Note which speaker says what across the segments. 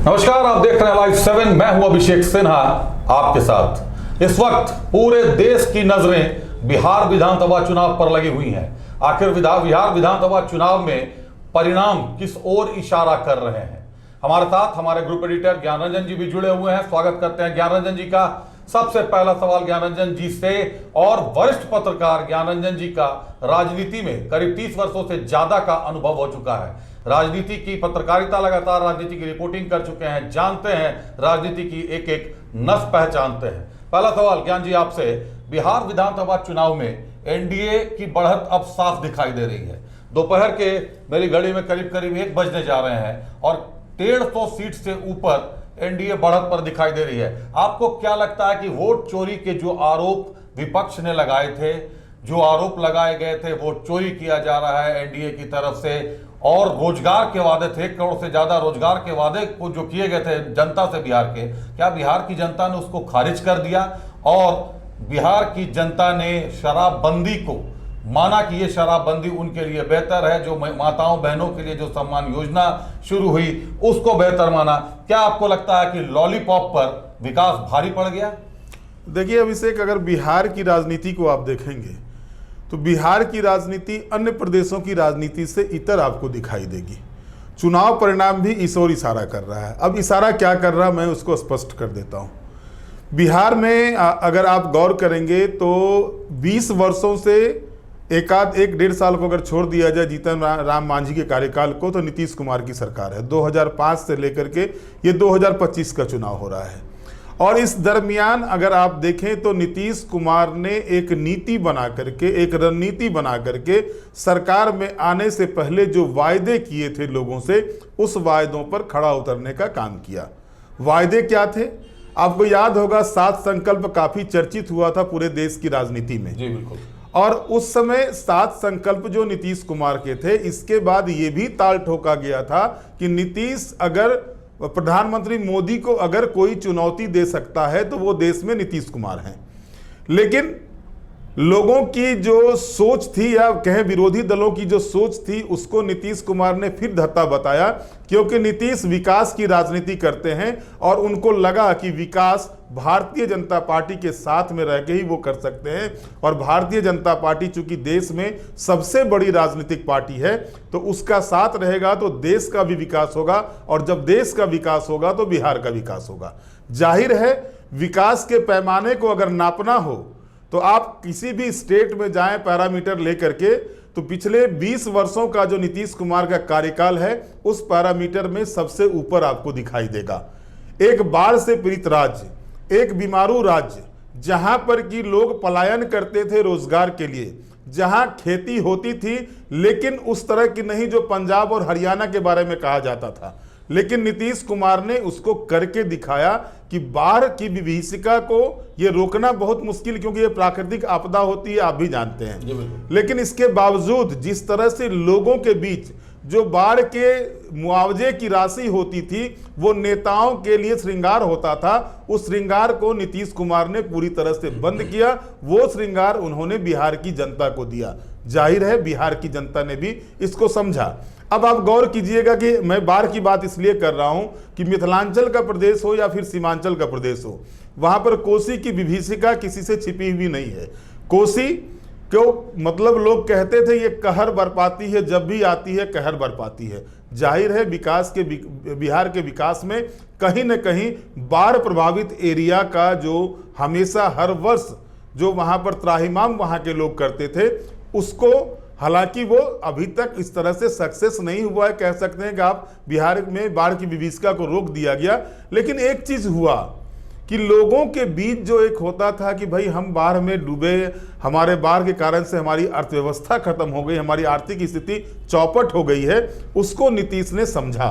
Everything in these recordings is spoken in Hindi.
Speaker 1: नमस्कार, आप देख रहे हैं लाइव 7। मैं हूं अभिषेक सिन्हा आपके साथ। इस वक्त पूरे देश की नजरें बिहार विधानसभा चुनाव पर लगी हुई हैं। आखिर बिहार विधानसभा चुनाव में परिणाम किस ओर इशारा कर रहे हैं। हमारे साथ हमारे ग्रुप एडिटर ज्ञान रंजन जी भी जुड़े हुए हैं। स्वागत करते हैं ज्ञान रंजन जी का। सबसे पहला सवाल ज्ञान रंजन जी से, और वरिष्ठ पत्रकार ज्ञान रंजन जी का राजनीति में करीब 30 वर्षों से ज्यादा का अनुभव हो चुका है। राजनीति की पत्रकारिता, लगातार राजनीति की रिपोर्टिंग कर चुके हैं, जानते हैं राजनीति की एक एक नस पहचानते हैं। पहला सवाल ज्ञान जी आपसे, बिहार विधानसभा चुनाव में एनडीए की बढ़त अब साफ दिखाई दे रही है। दोपहर के मेरी घड़ी में करीब करीब 1 बजने जा रहे हैं और 150 सीट से ऊपर एनडीए बढ़त पर दिखाई दे रही है। आपको क्या लगता है कि वोट चोरी के जो आरोप विपक्ष ने लगाए थे, जो आरोप लगाए गए थे, वोट चोरी किया जा रहा है एनडीए की तरफ से, और रोजगार के वादे थे, 1 करोड़ से ज्यादा रोजगार के वादे को जो किए गए थे जनता से बिहार के, क्या बिहार की जनता ने उसको खारिज कर दिया और बिहार की जनता ने शराबबंदी को माना कि ये शराबबंदी उनके लिए बेहतर है, जो माताओं बहनों के लिए जो सम्मान योजना शुरू हुई उसको बेहतर माना? क्या आपको लगता है कि लॉलीपॉप पर विकास भारी पड़ गया?
Speaker 2: देखिए अभिषेक, अगर बिहार की राजनीति को आप देखेंगे तो बिहार की राजनीति अन्य प्रदेशों की राजनीति से इतर आपको दिखाई देगी। चुनाव परिणाम भी इस ओर इशारा कर रहा है। अब इशारा क्या कर रहा है मैं उसको स्पष्ट कर देता हूं। बिहार में अगर आप गौर करेंगे तो 20 वर्षों से एक 1.5 साल को अगर छोड़ दिया जाए जीतन राम मांझी के कार्यकाल को, तो नीतीश कुमार की सरकार है। 2005 से लेकर के ये 2025 का चुनाव हो रहा है। और इस दरमियान अगर आप देखें तो नीतीश कुमार ने एक नीति बना करके, एक रणनीति बना करके सरकार में आने से पहले जो वायदे किए थे लोगों से, उस वायदों पर खड़ा उतरने का काम किया। वायदे क्या थे? आपको याद होगा 7 संकल्प काफी चर्चित हुआ था पूरे देश की राजनीति में।
Speaker 1: जी बिल्कुल।
Speaker 2: और उस समय 7 संकल्प जो नीतीश कुमार के थे, इसके बाद ये भी ताल ठोका गया था कि नीतीश, अगर प्रधानमंत्री मोदी को अगर कोई चुनौती दे सकता है तो वो देश में नीतीश कुमार हैं। लेकिन लोगों की जो सोच थी, या कहें विरोधी दलों की जो सोच थी, उसको नीतीश कुमार ने फिर धत्ता बताया, क्योंकि नीतीश विकास की राजनीति करते हैं और उनको लगा कि विकास भारतीय जनता पार्टी के साथ में रह के ही वो कर सकते हैं। और भारतीय जनता पार्टी चूंकि देश में सबसे बड़ी राजनीतिक पार्टी है, तो उसका साथ रहेगा तो देश का भी विकास होगा, और जब देश का विकास होगा तो बिहार का विकास होगा। जाहिर है, विकास के पैमाने को अगर नापना हो तो आप किसी भी स्टेट में जाएं पैरामीटर लेकर के, तो पिछले 20 वर्षों का जो नीतीश कुमार का कार्यकाल है, उस पैरामीटर में सबसे ऊपर आपको दिखाई देगा। एक बाढ़ से पीड़ित राज्य, एक बीमारू राज्य, जहां पर कि लोग पलायन करते थे रोजगार के लिए, जहां खेती होती थी लेकिन उस तरह की नहीं जो पंजाब और हरियाणा के बारे में कहा जाता था, लेकिन नीतीश कुमार ने उसको करके दिखाया कि बाढ़ की विभीषिका को ये रोकना बहुत मुश्किल, क्योंकि ये प्राकृतिक आपदा होती है, आप भी जानते हैं। लेकिन इसके बावजूद जिस तरह से लोगों के बीच जो बाढ़ के मुआवजे की राशि होती थी, वो नेताओं के लिए श्रृंगार होता था, उस श्रृंगार को नीतीश कुमार ने पूरी तरह से बंद किया। वो श्रृंगार उन्होंने बिहार की जनता को दिया। जाहिर है बिहार की जनता ने भी इसको समझा। अब आप गौर कीजिएगा कि मैं बाढ़ की बात इसलिए कर रहा हूं कि मिथिलांचल का प्रदेश हो या फिर सीमांचल का प्रदेश हो, वहां पर कोसी की विभीषिका किसी से छिपी हुई नहीं है। कोसी क्यों, मतलब लोग कहते थे ये कहर बरपाती है, जब भी आती है कहर बरपाती है। जाहिर है विकास के बिहार के विकास में कहीं न कहीं बाढ़ प्रभावित एरिया का जो हमेशा हर वर्ष जो वहां पर त्राहिमाम वहां के लोग करते थे, उसको हालांकि वो अभी तक इस तरह से सक्सेस नहीं हुआ है। कह सकते हैं कि आप बिहार में बाढ़ की विभीषिका को रोक दिया गया, लेकिन एक चीज हुआ कि लोगों के बीच जो एक होता था कि भाई हम बाढ़ में डूबे, हमारे बाढ़ के कारण से हमारी अर्थव्यवस्था खत्म हो गई, हमारी आर्थिक स्थिति चौपट हो गई है, उसको नीतीश ने समझा।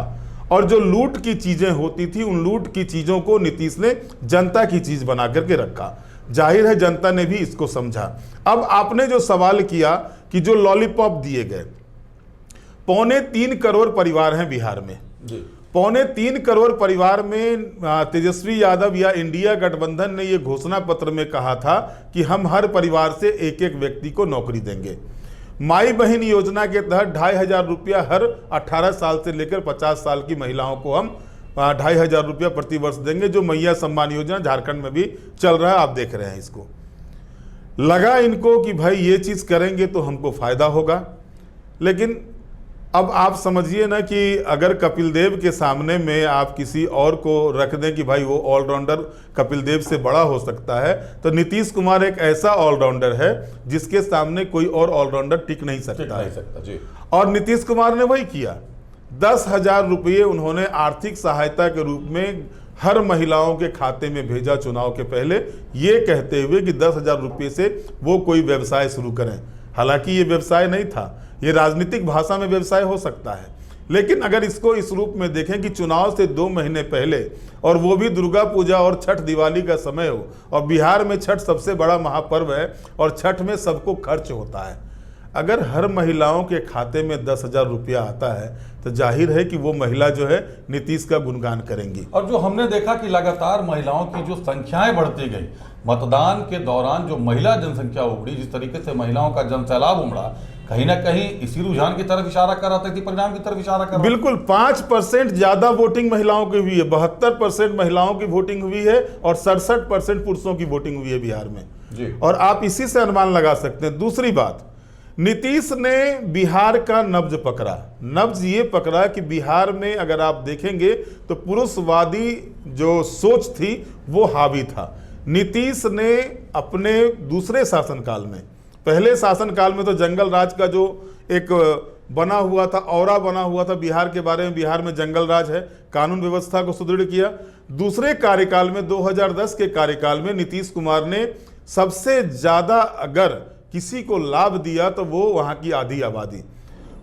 Speaker 2: और जो लूट की चीजें होती थी, उन लूट की चीजों को नीतीश ने जनता की चीज बना करके रखा। जाहिर है जनता ने भी इसको समझा। अब आपने जो सवाल किया कि जो लॉलीपॉप दिए गए, 3.25 करोड़ परिवार हैं बिहार में। 3.25 करोड़ परिवार में तेजस्वी यादव या इंडिया गठबंधन ने ये घोषणा पत्र में कहा था कि हम हर परिवार से एक एक व्यक्ति को नौकरी देंगे। माई बहन योजना के तहत 2,500 रुपया हर 18 साल से लेकर 50 साल की महिलाओं को हम 2,500 रुपया प्रति वर्ष देंगे, जो मैया सम्मान योजना झारखंड में भी चल रहा है, आप देख रहे हैं इसको। लगा इनको कि भाई ये चीज़ करेंगे तो हमको फायदा होगा, लेकिन अब आप समझिए ना कि अगर कपिल देव के सामने में आप किसी और को रख दें कि भाई वो ऑलराउंडर कपिल देव से बड़ा हो सकता है, तो नीतीश कुमार एक ऐसा ऑलराउंडर है जिसके सामने कोई और ऑलराउंडर टिक नहीं सकता है।
Speaker 1: जी।
Speaker 2: और नीतीश कुमार ने वही किया। 10,000 रुपये उन्होंने आर्थिक सहायता के रूप में हर महिलाओं के खाते में भेजा चुनाव के पहले, ये कहते हुए कि 10,000 रुपये से वो कोई व्यवसाय शुरू करें। हालांकि ये व्यवसाय नहीं था, ये राजनीतिक भाषा में व्यवसाय हो सकता है, लेकिन अगर इसको इस रूप में देखें कि चुनाव से 2 महीने पहले, और वो भी दुर्गा पूजा और छठ दिवाली का समय हो, और बिहार में छठ सबसे बड़ा महापर्व है और छठ में सबको खर्च होता है, अगर हर महिलाओं के खाते में 10,000 रुपया आता है तो जाहिर है कि वो महिला जो है नीतीश का गुणगान करेंगी।
Speaker 1: और जो हमने देखा कि लगातार महिलाओं की जो संख्याएं बढ़ती गई, मतदान के दौरान जो महिला जनसंख्या उमड़ी, जिस तरीके से महिलाओं का जनसैलाब उमड़ा, कहीं ना कहीं इसी रुझान की तरफ इशारा कर रहा था, कि परिणाम की तरफ इशारा कर रहा था।
Speaker 2: बिल्कुल 5% ज्यादा वोटिंग महिलाओं की हुई है, 72% महिलाओं की वोटिंग हुई है और 67% पुरुषों की वोटिंग हुई है बिहार में
Speaker 1: जी।
Speaker 2: और आप इसी से अनुमान लगा सकते हैं। दूसरी बात, नीतीश ने बिहार का नब्ज पकड़ा। नब्ज ये पकड़ा कि बिहार में अगर आप देखेंगे तो पुरुषवादी जो सोच थी वो हावी था। नीतीश ने अपने दूसरे शासनकाल में, पहले शासनकाल में तो जंगल राज का जो एक बना हुआ था, औरा बना हुआ था बिहार के बारे में, बिहार में जंगल राज है, कानून व्यवस्था को सुदृढ़ किया। दूसरे कार्यकाल में 2010 के कार्यकाल में नीतीश कुमार ने सबसे ज्यादा अगर किसी को लाभ दिया तो वो वहां की आधी आबादी।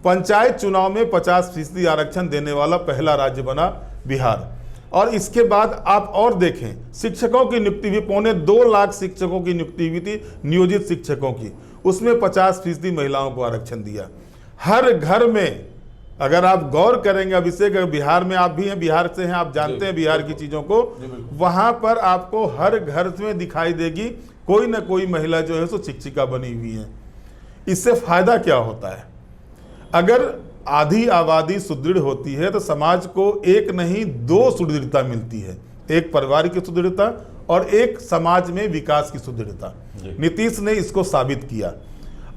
Speaker 2: पंचायत चुनाव में 50% आरक्षण देने वाला पहला राज्य बना बिहार। और इसके बाद आप और देखें, शिक्षकों की नियुक्ति भी 2.25 लाख शिक्षकों की नियुक्ति हुई थी, नियोजित शिक्षकों की, उसमें 50% महिलाओं को आरक्षण दिया। हर घर में अगर आप गौर करेंगे, अभिषेक बिहार में आप भी हैं, बिहार से हैं, आप जानते हैं बिहार की चीजों को, वहां पर आपको हर घर में दिखाई देगी कोई ना कोई महिला जो है सो शिक्षिका बनी हुई है। इससे फायदा क्या होता है? अगर आधी आबादी सुदृढ़ होती है तो समाज को एक नहीं 2 सुदृढ़ता मिलती है, एक परिवार की सुदृढ़ता और एक समाज में विकास की सुदृढ़ता। नीतीश ने इसको साबित किया।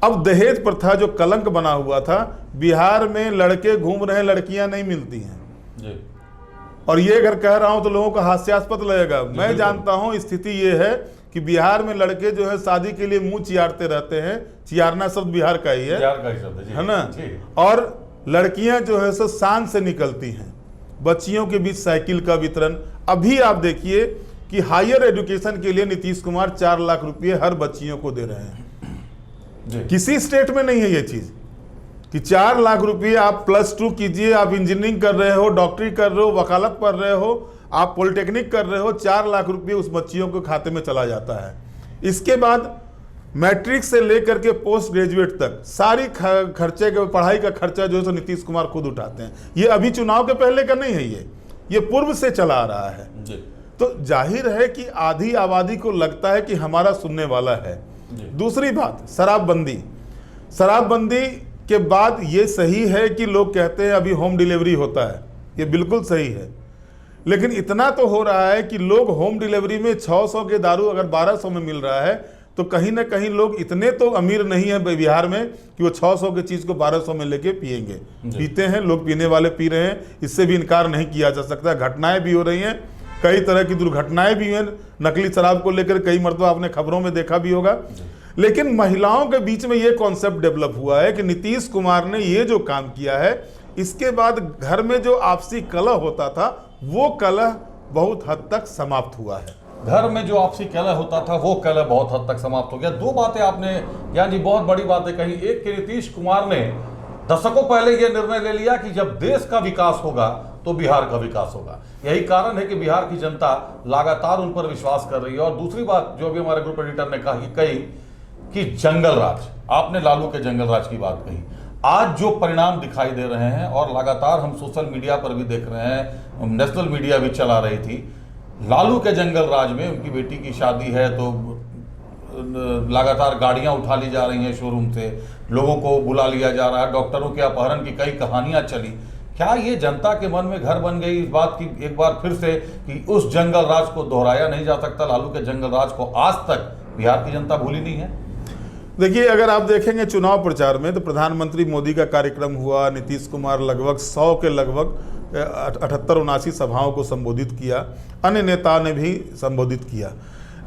Speaker 2: अब दहेज प्रथा जो कलंक बना हुआ था, बिहार में लड़के घूम रहे हैं, लड़कियां नहीं मिलती हैं
Speaker 1: जी।
Speaker 2: और ये अगर कह रहा हूं तो लोगों का हास्यास्पद लगेगा। मैं जानता हूं स्थिति ये है कि बिहार में लड़के जो है शादी के लिए मुंह चियारते रहते हैं, चियारना शब्द बिहार का ही है,
Speaker 1: बिहार का ही शब्द
Speaker 2: है ना। और लड़कियां जो है सो शान से निकलती हैं। बच्चियों के बीच साइकिल का वितरण, अभी आप देखिए कि हायर एजुकेशन के लिए नीतीश कुमार 4 लाख रुपये हर बच्चियों को दे रहे हैं
Speaker 1: जी।
Speaker 2: किसी स्टेट में नहीं है ये चीज कि 4 लाख रुपये आप +2 कीजिए, आप इंजीनियरिंग कर रहे हो, डॉक्टरी कर रहे हो, वकालत पढ़ रहे हो, आप पॉलिटेक्निक कर रहे हो, 4 लाख रुपये उस बच्चियों के खाते में चला जाता है। इसके बाद मैट्रिक से लेकर के पोस्ट ग्रेजुएट तक सारी खर्चे के पढ़ाई का खर्चा जो है तो नीतीश कुमार खुद उठाते हैं। ये अभी चुनाव के पहले का नहीं है, ये पूर्व से चला आ रहा है
Speaker 1: जी।
Speaker 2: तो जाहिर है कि आधी आबादी को लगता है कि हमारा सुनने वाला है। दूसरी बात, शराबबंदी। शराबबंदी के बाद ये सही है कि लोग कहते हैं अभी होम डिलीवरी होता है, ये बिल्कुल सही है, लेकिन इतना तो हो रहा है कि लोग होम डिलीवरी में 600 के दारू अगर 1200 में मिल रहा है तो कहीं ना कहीं लोग इतने तो अमीर नहीं है बिहार में कि वो 600 की चीज़ को 1200 में लेके पिएंगे। पीते हैं लोग, पीने वाले पी रहे हैं, इससे भी इनकार नहीं किया जा सकता। घटनाएं भी हो रही हैं, कई तरह की दुर्घटनाएं भी हैं नकली शराब को लेकर, कई मरतबा आपने खबरों में देखा भी होगा। लेकिन महिलाओं के बीच में ये कॉन्सेप्ट डेवलप हुआ है कि नीतीश कुमार ने ये जो काम किया है, इसके बाद घर में जो आपसी कलह होता था वो कलह बहुत हद तक समाप्त हुआ है।
Speaker 1: घर में जो आपसी कलह होता था वो कलह बहुत हद तक समाप्त हो गया। 2 बातें आपने ज्ञान जी बहुत बड़ी बातें कही। एक कि नीतीश कुमार ने दशकों पहले यह निर्णय ले लिया कि जब देश का विकास होगा तो बिहार का विकास होगा। यही कारण है कि बिहार की जनता लगातार उन पर विश्वास कर रही है। और दूसरी बात जो अभी हमारे ग्रुप एडिटर ने कही कि जंगल राज, आपने लालू के जंगल राज की बात कही, आज जो परिणाम दिखाई दे रहे हैं और लगातार हम सोशल मीडिया पर भी देख रहे हैं, नेशनल मीडिया भी चला रही थी, लालू के जंगल राज में उनकी बेटी की शादी है तो लगातार गाड़ियां उठा ली जा रही हैं शोरूम से, लोगों को बुला लिया जा रहा है, डॉक्टरों के अपहरण की कई कहानियां चली क्या ये जनता के मन में घर बन गई इस बात की एक बार फिर से कि उस जंगल राज को दोहराया नहीं जा सकता? लालू के जंगल राज को आज तक बिहार की जनता भूली नहीं है।
Speaker 2: देखिए, अगर आप देखेंगे चुनाव प्रचार में तो प्रधानमंत्री मोदी का कार्यक्रम हुआ, नीतीश कुमार लगभग 100 के लगभग 78-79 सभाओं को संबोधित किया, अन्य नेताओं ने भी संबोधित किया।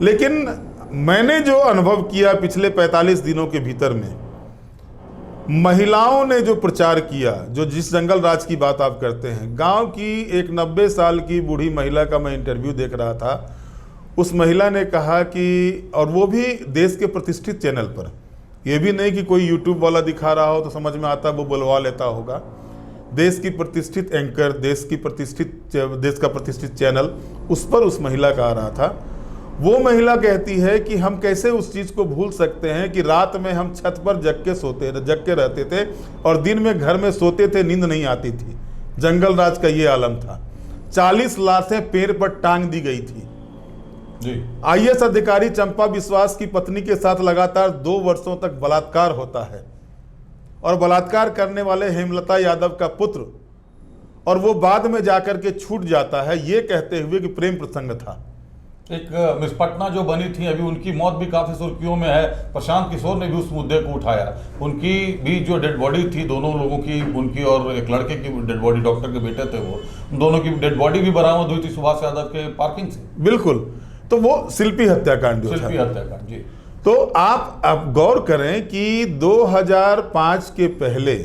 Speaker 2: लेकिन मैंने जो अनुभव किया पिछले 45 दिनों के भीतर में, महिलाओं ने जो प्रचार किया, जो जिस जंगल राज की बात आप करते हैं, गांव की एक 90 साल की बूढ़ी महिला का मैं इंटरव्यू देख रहा था। उस महिला ने कहा कि, और वो भी देश के प्रतिष्ठित चैनल पर, ये भी नहीं कि कोई यूट्यूब वाला दिखा रहा हो तो समझ में आता वो बुलवा लेता होगा, देश की प्रतिष्ठित एंकर, देश का प्रतिष्ठित चैनल, उस पर उस महिला का आ रहा था। वो महिला कहती है कि हम कैसे उस चीज़ को भूल सकते हैं कि रात में हम छत पर जग के रहते थे और दिन में घर में सोते थे, नींद नहीं आती थी। जंगल राज का ये आलम था। 40 लाशें पेड़ पर टांग दी गई थी। IAS अधिकारी चंपा विश्वास की पत्नी के साथ लगातार 2 वर्षों तक बलात्कार होता है और बलात्कार करने वाले हेमलता यादव का पुत्र, और वो बाद में जाकर के छूट जाता है ये कहते हुए कि प्रेम प्रसंग था।
Speaker 1: एक मिस पटना जो बनी थी, अभी उनकी मौत भी काफी सुर्खियों में है। प्रशांत किशोर ने भी उस मुद्दे को उठाया। उनकी भी जो डेड बॉडी थी, दोनों लोगों की, उनकी और एक लड़के की डेड बॉडी, डॉक्टर के बेटे थे वो, दोनों की डेड बॉडी भी बरामद हुई थी सुभाष यादव के पार्किंग से।
Speaker 2: बिल्कुल, तो वो शिल्पी हत्याकांड जो था।
Speaker 1: शिल्पी हत्याकांड, जी।
Speaker 2: तो आप गौर करें कि 2005 के पहले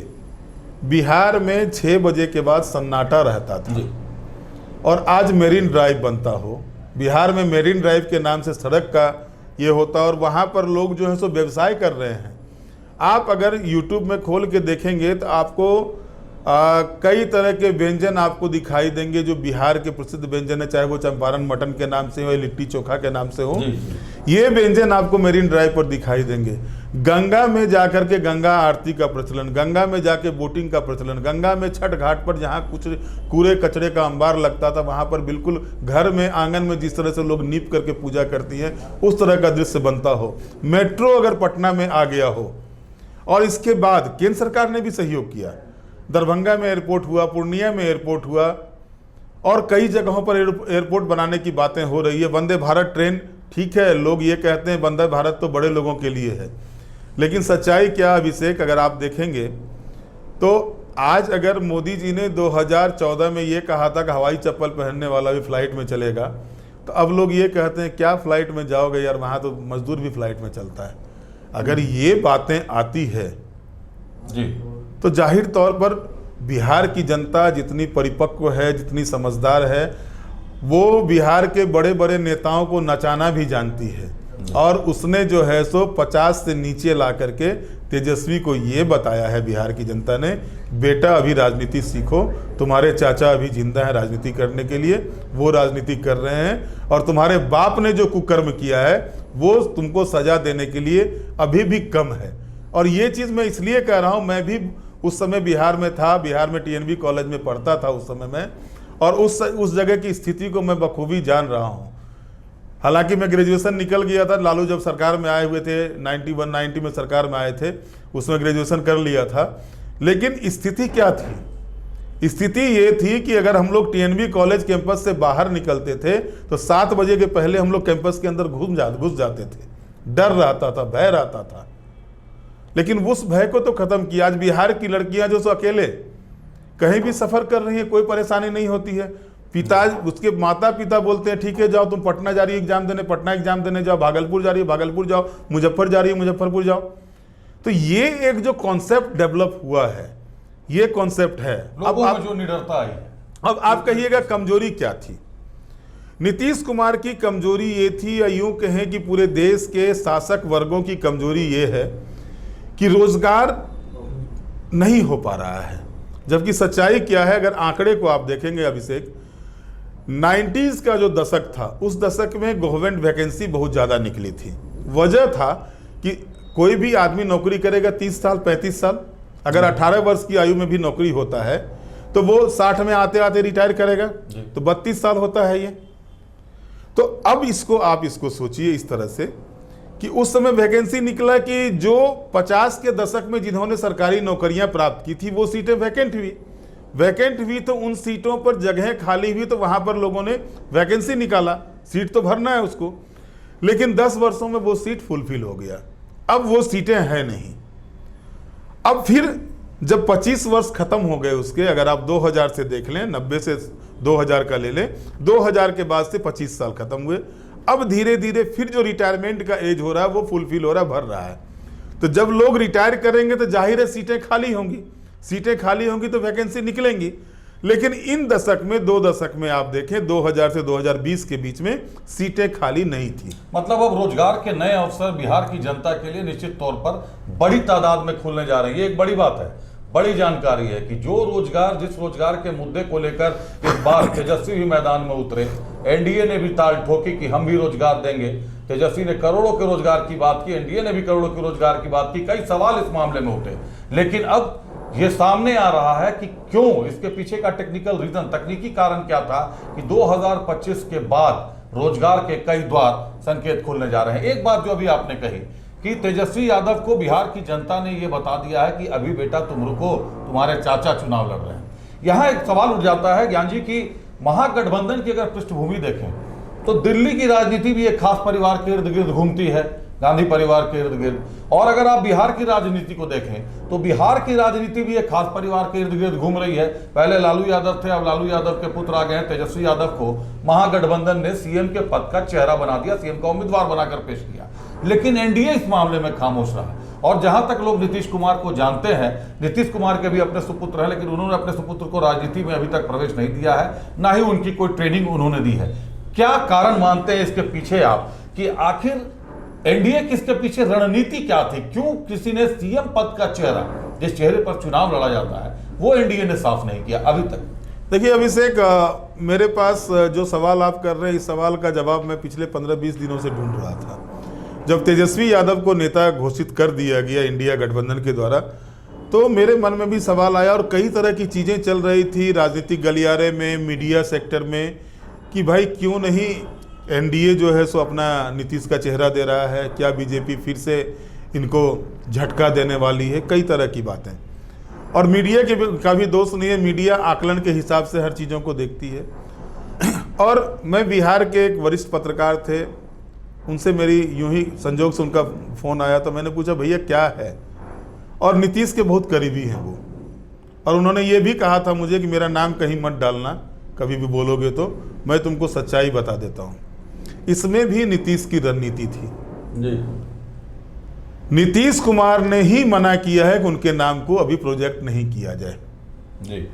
Speaker 2: बिहार में 6 बजे के बाद सन्नाटा रहता था
Speaker 1: जी।
Speaker 2: और आज मेरीन ड्राइव बनता हो, बिहार में मेरीन ड्राइव के नाम से सड़क का ये होता, और वहाँ पर लोग जो है सो व्यवसाय कर रहे हैं। आप अगर YouTube में खोल के देखेंगे तो आपको कई तरह के व्यंजन आपको दिखाई देंगे जो बिहार के प्रसिद्ध व्यंजन है, चाहे वो चंपारण मटन के नाम से हो या लिट्टी चोखा के नाम से हो। ये व्यंजन आपको मेरीन ड्राइव पर दिखाई देंगे। गंगा में जाकर के गंगा आरती का प्रचलन, गंगा में जाके बोटिंग का प्रचलन, गंगा में छठ घाट पर जहाँ कुछ कूड़े कचरे का अंबार लगता था, वहाँ पर बिल्कुल घर में आंगन में जिस तरह से लोग नीप करके पूजा करती हैं, उस तरह का दृश्य बनता हो। मेट्रो अगर पटना में आ गया हो, और इसके बाद केंद्र सरकार ने भी सहयोग किया, दरभंगा में एयरपोर्ट हुआ, पूर्णिया में एयरपोर्ट हुआ, और कई जगहों पर एयरपोर्ट बनाने की बातें हो रही है। वंदे भारत ट्रेन, ठीक है, लोग ये कहते हैं वंदे भारत तो बड़े लोगों के लिए है, लेकिन सच्चाई क्या अभिषेक, अगर आप देखेंगे तो आज अगर मोदी जी ने 2014 में ये कहा था कि हवाई चप्पल पहनने वाला भी फ्लाइट में चलेगा, तो अब लोग ये कहते हैं क्या फ्लाइट में जाओगे यार, वहाँ तो मजदूर भी फ्लाइट में चलता है। अगर ये बातें आती है
Speaker 1: जी,
Speaker 2: तो जाहिर तौर पर बिहार की जनता जितनी परिपक्व है, जितनी समझदार है, वो बिहार के बड़े बड़े नेताओं को नचाना भी जानती है। और उसने जो है सो 50 से नीचे ला करके तेजस्वी को ये बताया है बिहार की जनता ने, बेटा अभी राजनीति सीखो, तुम्हारे चाचा अभी जिंदा है राजनीति करने के लिए, वो राजनीति कर रहे हैं, और तुम्हारे बाप ने जो कुकर्म किया है वो तुमको सजा देने के लिए अभी भी कम है। और ये चीज़ मैं इसलिए कह रहा हूँ, मैं भी उस समय बिहार में था, बिहार में TNV कॉलेज में पढ़ता था उस समय में, और उस जगह की स्थिति को मैं बखूबी जान रहा हूँ। हालांकि मैं ग्रेजुएशन निकल गया था, लालू जब सरकार में आए हुए थे, 91-90 में सरकार में आए थे, उसमें ग्रेजुएशन कर लिया था। लेकिन स्थिति क्या थी? स्थिति ये थी कि अगर हम लोग TNV कॉलेज कैंपस से बाहर निकलते थे तो 7 बजे के पहले हम लोग कैंपस के अंदर घुस जाते थे। डर रहता था, भय रहता था। लेकिन उस भय को तो खत्म किया। आज बिहार की लड़कियां जो सो अकेले कहीं भी सफर कर रही हैं, कोई परेशानी नहीं होती है। उसके माता पिता बोलते हैं ठीक है जाओ, तुम पटना जा रही है एग्जाम देने, पटना एग्जाम देने जाओ, भागलपुर जा रही है भागलपुर जाओ, मुजफ्फर जा रही है मुजफ्फरपुर जाओ। तो ये एक जो कॉन्सेप्ट डेवलप हुआ है, ये कॉन्सेप्ट है।
Speaker 1: लोगों में जो निडरता आई।
Speaker 2: अब आप कहिएगा कमजोरी क्या थी? नीतीश कुमार की कमजोरी ये थी, या यूं कहें कि पूरे देश के शासक वर्गों की कमजोरी ये है कि रोजगार नहीं हो पा रहा है। जबकि सच्चाई क्या है, अगर आंकड़े को आप देखेंगे अभिषेक, 90s का जो दशक था, उस दशक में गवर्नमेंट वैकेंसी बहुत ज़्यादा निकली थी। वजह था कि कोई भी आदमी नौकरी करेगा 30 साल 35 साल, अगर 18 वर्ष की आयु में भी नौकरी होता है तो वो 60 में आते आते रिटायर करेगा, तो 32 साल होता है ये। तो अब आप इसको सोचिए इस तरह से कि उस समय वैकेंसी निकला कि जो 50 के दशक में जिन्होंने सरकारी नौकरियां प्राप्त की थी वो सीटें वैकेंट हुई। वैकेंट हुई तो उन सीटों पर जगहें खाली हुई तो वहां पर लोगों ने वैकेंसी निकाला, सीट तो भरना है उसको, लेकिन 10 वर्षों में वो सीट फुलफिल हो गया। अब वो सीटें हैं नहीं। अब फिर जब 25 वर्ष खत्म हो गए उसके, अगर आप 2000 से देख लें, 90 से 2000 का ले लें, 2000 के बाद से 25 साल खत्म हुए। अब धीरे धीरे फिर जो रिटायरमेंट का एज हो रहा है वो फुलफिल हो रहा है, भर रहा है। तो जब लोग रिटायर करेंगे तो जाहिर है सीटें खाली होंगी, सीटें खाली होंगी तो वैकेंसी निकलेंगी। लेकिन इन दशक में, 2 दशक में आप देखें 2000 से 2020 के बीच में सीटें खाली नहीं थी।
Speaker 1: मतलब अब रोजगार के नए अवसर बिहार की जनता के लिए निश्चित तौर पर बड़ी तादाद में खुलने जा रहे हैं। ये एक बड़ी बात है, बड़ी जानकारी है कि जो रोजगार, जिस रोजगार के मुद्दे को लेकर इस बार तेजस्वी भी मैदान में उतरे, एनडीए ने भी ताल ठोकी कि हम भी रोजगार देंगे। तेजस्वी ने करोड़ों के रोजगार की बात की, एनडीए ने भी करोड़ों के रोजगार की बात की, कई सवाल इस मामले में उठे। लेकिन अब ये सामने आ रहा है कि क्यों, इसके पीछे का टेक्निकल रीजन, तकनीकी कारण क्या था कि 2025 के बाद रोजगार के कई द्वार संकेत खुलने जा रहे हैं। एक बात जो अभी आपने कही कि तेजस्वी यादव को बिहार की जनता ने यह बता दिया है कि अभी बेटा तुम रुको, तुम्हारे चाचा चुनाव लड़ रहे हैं। यहां एक सवाल उठ जाता है ज्ञान जी की महागठबंधन की अगर पृष्ठभूमि देखें तो दिल्ली की राजनीति भी एक खास परिवार के इर्द गिर्द घूमती है, गांधी परिवार के इर्द गिर्द। और अगर आप बिहार की राजनीति को देखें तो बिहार की राजनीति भी एक खास परिवार के इर्द गिर्द घूम रही है। पहले लालू यादव थे, अब लालू यादव के पुत्र आ गए हैं। तेजस्वी यादव को महागठबंधन ने सीएम के पद का चेहरा बना दिया, सीएम का उम्मीदवार बनाकर पेश किया। लेकिन एनडीए इस मामले में खामोश रहा है। और जहां तक लोग नीतीश कुमार को जानते हैं, नीतीश कुमार के भी अपने सुपुत्र हैं, लेकिन उन्होंने अपने सुपुत्र को राजनीति में अभी तक प्रवेश नहीं दिया है, ना ही उनकी कोई ट्रेनिंग उन्होंने दी है। क्या कारण मानते हैं इसके पीछे आप कि आखिर एनडीए किसके पीछे, रणनीति क्या थी? क्यों किसी ने सीएम पद का चेहरा, जिस चेहरे पर चुनाव लड़ा जाता है, वो एनडीए ने साफ नहीं किया अभी तक?
Speaker 2: देखिए अभिषेक, मेरे पास जो सवाल आप कर रहे हैं, इस सवाल का जवाब मैं पिछले 15-20 दिनों से ढूंढ रहा था। जब तेजस्वी यादव को नेता घोषित कर दिया गया इंडिया गठबंधन के द्वारा, तो मेरे मन में भी सवाल आया और कई तरह की चीज़ें चल रही थी राजनीतिक गलियारे में, मीडिया सेक्टर में, कि भाई क्यों नहीं एनडीए जो है सो अपना नीतीश का चेहरा दे रहा है, क्या बीजेपी फिर से इनको झटका देने वाली है, कई तरह की बातें। और मीडिया का भी दोष नहीं है, मीडिया आकलन के हिसाब से हर चीज़ों को देखती है। और मैं बिहार के एक वरिष्ठ पत्रकार थे, उनसे मेरी यूं ही संजोग से उनका फ़ोन आया, तो मैंने पूछा भैया क्या है, और नीतीश के बहुत करीबी हैं वो, और उन्होंने ये भी कहा था मुझे कि मेरा नाम कहीं मत डालना, कभी भी बोलोगे तो मैं तुमको सच्चाई बता देता हूँ। इसमें भी नीतीश की रणनीति थी
Speaker 1: जी।
Speaker 2: नीतीश कुमार ने ही मना किया है कि उनके नाम को अभी प्रोजेक्ट नहीं किया जाए
Speaker 1: जी।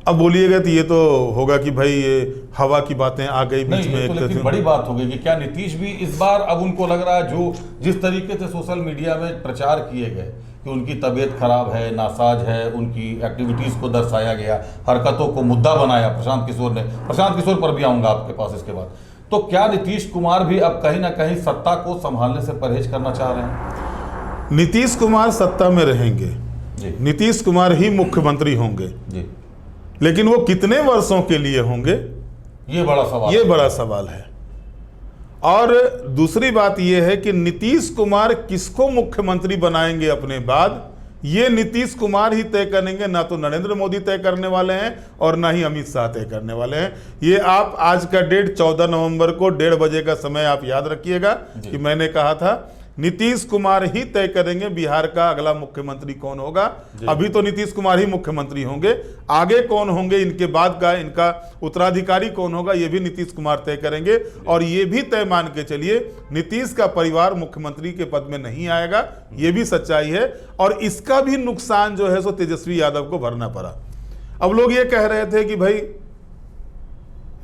Speaker 2: अब बोलिएगा तो ये तो होगा कि भाई ये हवा की बातें आ गई बीच में,
Speaker 1: तो लेकिन बड़ी बात हो गई कि क्या नीतीश भी इस बार, अब उनको लग रहा है जो जिस तरीके से सोशल मीडिया में प्रचार किए गए कि उनकी तबीयत खराब है, नासाज है, उनकी एक्टिविटीज़ को दर्शाया गया, हरकतों को मुद्दा बनाया प्रशांत किशोर ने, प्रशांत किशोर पर भी आऊँगा आपके पास इसके बाद, तो क्या नीतीश कुमार भी अब कहीं ना कहीं सत्ता को संभालने से परहेज करना चाह रहे हैं?
Speaker 2: नीतीश कुमार सत्ता में रहेंगे
Speaker 1: जी,
Speaker 2: नीतीश कुमार ही मुख्यमंत्री होंगे
Speaker 1: जी,
Speaker 2: लेकिन वो कितने वर्षों के लिए होंगे,
Speaker 1: ये बड़ा सवाल
Speaker 2: है। और दूसरी बात यह है कि नीतीश कुमार किसको मुख्यमंत्री बनाएंगे अपने बाद, ये नीतीश कुमार ही तय करेंगे, ना तो नरेंद्र मोदी तय करने वाले हैं और ना ही अमित शाह तय करने वाले हैं। ये आप आज का डेट 14 नवंबर को 1:30 बजे का समय आप याद रखिएगा कि मैंने कहा था नीतीश कुमार ही तय करेंगे बिहार का अगला मुख्यमंत्री कौन होगा। अभी तो नीतीश कुमार ही मुख्यमंत्री होंगे, आगे कौन होंगे, इनके बाद का इनका उत्तराधिकारी कौन होगा, ये भी नीतीश कुमार तय करेंगे। और ये भी तय मान के चलिए नीतीश का परिवार मुख्यमंत्री के पद में नहीं आएगा, ये भी सच्चाई है। और इसका भी नुकसान जो है सो तेजस्वी यादव को भरना पड़ा। अब लोग ये कह रहे थे कि भाई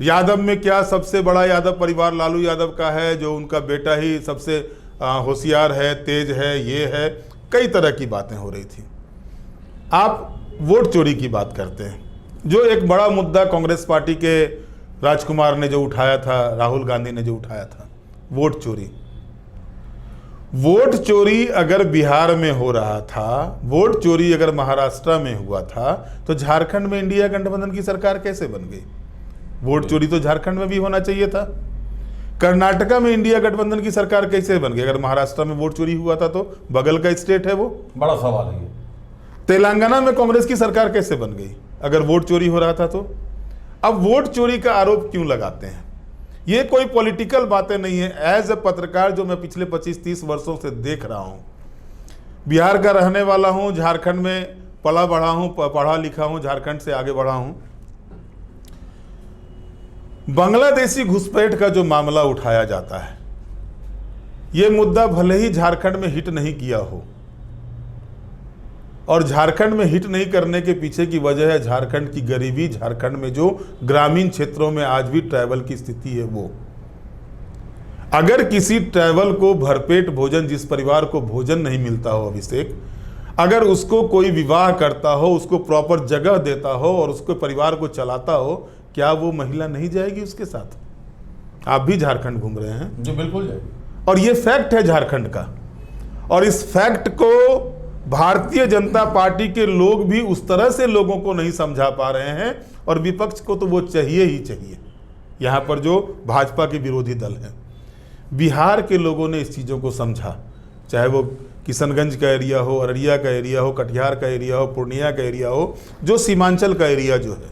Speaker 2: यादव में क्या, सबसे बड़ा यादव परिवार लालू यादव का है, जो उनका बेटा ही सबसे होशियार है, तेज है, ये है, कई तरह की बातें हो रही थी। आप वोट चोरी की बात करते हैं, जो एक बड़ा मुद्दा कांग्रेस पार्टी के राजकुमार ने जो उठाया था, राहुल गांधी ने जो उठाया था, वोट चोरी। वोट चोरी अगर बिहार में हो रहा था, वोट चोरी अगर महाराष्ट्र में हुआ था, तो झारखंड में इंडिया गठबंधन की सरकार कैसे बन गई? वोट चोरी तो झारखंड में भी होना चाहिए था। कर्नाटका में इंडिया गठबंधन की सरकार कैसे बन गई? अगर महाराष्ट्र में वोट चोरी हुआ था तो बगल का स्टेट है वो,
Speaker 1: बड़ा सवाल है ये।
Speaker 2: तेलंगाना में कांग्रेस की सरकार कैसे बन गई अगर वोट चोरी हो रहा था तो? अब वोट चोरी का आरोप क्यों लगाते हैं? ये कोई पॉलिटिकल बातें नहीं है। एज ए पत्रकार जो मैं पिछले 25-30 वर्षों से देख रहा हूं, बिहार का रहने वाला हूं, झारखंड में पला बढ़ा हूं, पढ़ा लिखा हूं, झारखंड से आगे बढ़ा हूं। बांग्लादेशी घुसपैठ का जो मामला उठाया जाता है, यह मुद्दा भले ही झारखंड में हिट नहीं किया हो, और झारखंड में हिट नहीं करने के पीछे की वजह है झारखंड की गरीबी, झारखंड में जो ग्रामीण क्षेत्रों में आज भी ट्राइबल की स्थिति है वो। अगर किसी ट्राइबल को भरपेट भोजन, जिस परिवार को भोजन नहीं मिलता हो अभिषेक, अगर उसको कोई विवाह करता हो, उसको प्रॉपर जगह देता हो और उसको परिवार को चलाता हो, क्या वो महिला नहीं जाएगी उसके साथ? आप भी झारखंड घूम रहे हैं
Speaker 1: जी, बिल्कुल जाएगी।
Speaker 2: और ये फैक्ट है झारखंड का, और इस फैक्ट को भारतीय जनता पार्टी के लोग भी उस तरह से लोगों को नहीं समझा पा रहे हैं, और विपक्ष को तो वो चाहिए ही चाहिए। यहाँ पर जो भाजपा के विरोधी दल हैं, बिहार के लोगों ने इस चीज़ों को समझा, चाहे वो किशनगंज का एरिया हो, अररिया का एरिया हो, कटिहार का एरिया हो, पूर्णिया का एरिया हो, जो सीमांचल का एरिया जो है,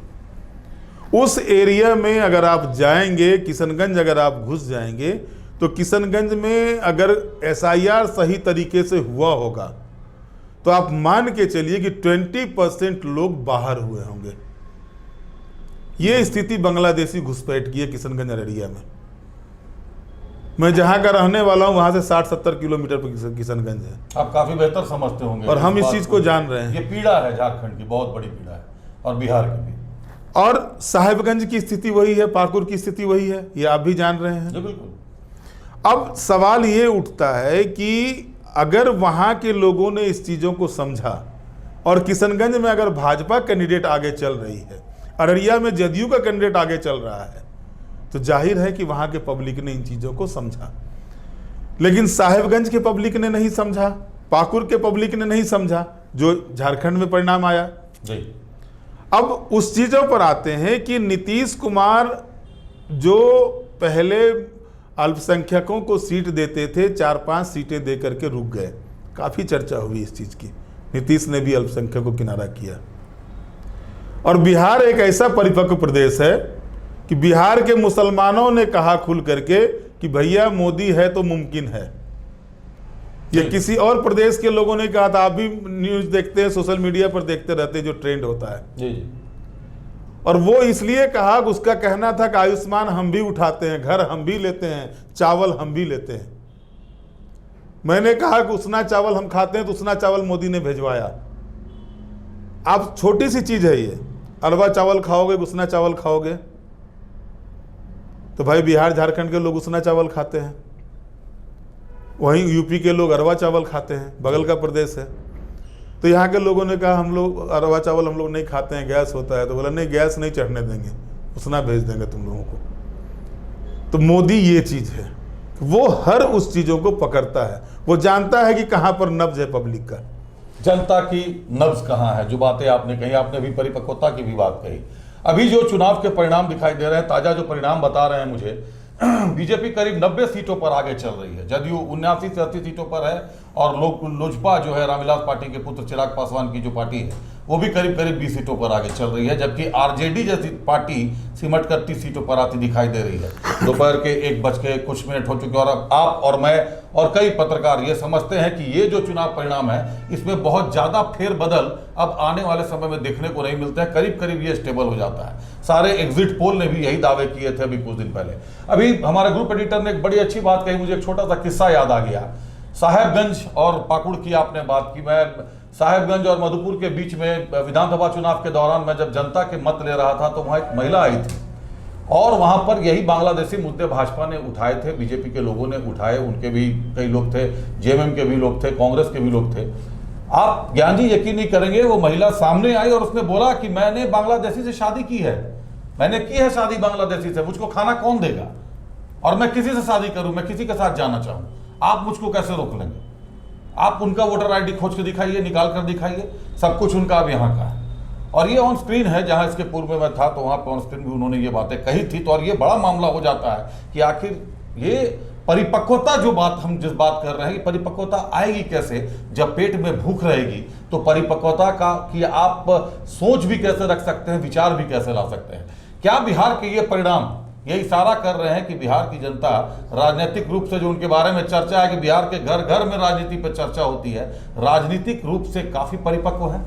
Speaker 2: उस एरिया में अगर आप जाएंगे, किशनगंज अगर आप घुस जाएंगे, तो किशनगंज में अगर SIR सही तरीके से हुआ होगा तो आप मान के चलिए कि 20% लोग बाहर हुए होंगे। ये स्थिति बांग्लादेशी घुसपैठ की है किशनगंज अररिया में। मैं जहां का रहने वाला हूं वहां से 60-70 किलोमीटर पर किशनगंज है।
Speaker 1: आप काफी बेहतर समझते होंगे
Speaker 2: और हम इस चीज को जान रहे हैं।
Speaker 1: ये पीड़ा है झारखंड की, बहुत बड़ी पीड़ा है, और बिहार की भी।
Speaker 2: और साहिबगंज की स्थिति वही है, पाकुड़ की स्थिति वही है, ये आप भी जान रहे हैं।
Speaker 1: जी बिल्कुल।
Speaker 2: अब सवाल ये उठता है कि अगर वहां के लोगों ने इस चीजों को समझा, और किशनगंज में अगर भाजपा कैंडिडेट आगे चल रही है, अररिया में जदयू का कैंडिडेट आगे चल रहा है, तो जाहिर है कि वहां के पब्लिक ने इन चीजों को समझा। लेकिन साहिबगंज के पब्लिक ने नहीं समझा, पाकुड़ के पब्लिक ने नहीं समझा, जो झारखंड में परिणाम आया
Speaker 1: जी।
Speaker 2: अब उस चीजों पर आते हैं कि नीतीश कुमार जो पहले अल्पसंख्यकों को सीट देते थे, 4-5 सीटें दे करके रुक गए। काफी चर्चा हुई इस चीज की, नीतीश ने भी अल्पसंख्यकों को किनारा किया। और बिहार एक ऐसा परिपक्व प्रदेश है कि बिहार के मुसलमानों ने कहा खुल करके कि भैया मोदी है तो मुमकिन है। ये किसी और प्रदेश के लोगों ने कहा था। आप भी न्यूज देखते हैं, सोशल मीडिया पर देखते रहते हैं जो ट्रेंड होता है
Speaker 1: जी जी।
Speaker 2: और वो इसलिए कहा, उसका कहना था कि आयुष्मान हम भी उठाते हैं, घर हम भी लेते हैं, चावल हम भी लेते हैं। मैंने कहा कि उसना चावल हम खाते हैं, तो उसना चावल मोदी ने भेजवाया। आप छोटी सी चीज है ये, अरवा चावल खाओगे, उसना चावल खाओगे, तो भाई बिहार झारखंड के लोग उसना चावल खाते हैं, वहीं यूपी के लोग अरवा चावल खाते हैं, बगल का प्रदेश है। तो यहाँ के लोगों ने कहा हम लोग अरवा चावल हम लोग नहीं खाते हैं, गैस होता है। तो बोला नहीं, गैस नहीं चढ़ने देंगे, उसना भेज देंगे तुम लोगों को। तो मोदी ये चीज है, वो हर उस चीजों को पकड़ता है, वो जानता है कि कहाँ पर नब्ज है पब्लिक का,
Speaker 1: जनता की नब्ज कहाँ है। जो बातें आपने कही, आपने भी परिपक्वता की भी बात कही। अभी जो चुनाव के परिणाम दिखाई दे रहे हैं, ताजा जो परिणाम बता रहे हैं मुझे, बीजेपी करीब 90 सीटों पर आगे चल रही है, जदयू 79 से 80 सीटों पर है, और लोजपा जो है रामविलास पाटिल के पुत्र चिराग पासवान की जो पार्टी है, वो भी करीब 20 सीटों पर आगे चल रही है, जबकि आरजेडी जैसी पार्टी सिमट कर 30 सीटों पर आती दिखाई दे रही है। दोपहर के 1:00 हो चुके, और अब आप और मैं और कई पत्रकार ये समझते हैं कि ये जो चुनाव परिणाम है, इसमें बहुत ज़्यादा फेरबदल अब आने वाले समय में देखने को नहीं मिलते हैं। करीब करीब ये स्टेबल हो जाता है। सारे एग्जिट पोल ने भी यही दावे किए थे अभी कुछ दिन पहले। अभी हमारे ग्रुप एडिटर ने एक बड़ी अच्छी बात कही, मुझे एक छोटा सा किस्सा याद आ गया। साहेबगंज और पाकुड़ की आपने बात की। मैं साहेबगंज और मधुपुर के बीच में विधानसभा चुनाव के दौरान मैं जब जनता के मत ले रहा था, तो वहाँ एक महिला आई थी, और वहाँ पर यही बांग्लादेशी मुद्दे भाजपा ने उठाए थे, बीजेपी के लोगों ने उठाए, उनके भी कई लोग थे, जेएमएम के भी लोग थे, कांग्रेस के भी लोग थे। आप ज्ञान जी यकीन नहीं करेंगे, वो महिला सामने आई और उसने बोला कि मैंने बांग्लादेशी से शादी की है, मैंने की है शादी बांग्लादेशी से, मुझको खाना कौन देगा, और मैं किसी से शादी करूं, मैं किसी के साथ जाना चाहूं, आप मुझको कैसे रोक लेंगे? आप उनका वोटर आईडी खोज के दिखाइए, निकाल कर दिखाइए, सब कुछ उनका अब यहाँ का है। और ये ऑन स्क्रीन है, जहाँ इसके पूर्व में मैं था तो वहाँ पर ऑन स्क्रीन भी उन्होंने ये बातें कही थी। तो और ये बड़ा मामला हो जाता है कि आखिर ये परिपक्वता, जो बात हम जिस बात कर रहे हैं, परिपक्वता आएगी कैसे जब पेट में भूख रहेगी, तो परिपक्वता का कि आप सोच भी कैसे रख सकते हैं, विचार भी कैसे ला सकते हैं। क्या बिहार के ये परिणाम ये इशारा कर रहे हैं कि बिहार की जनता राजनीतिक रूप से, जो उनके बारे में चर्चा है कि बिहार के घर घर में राजनीति पर चर्चा होती है, राजनीतिक रूप से काफी परिपक्व है?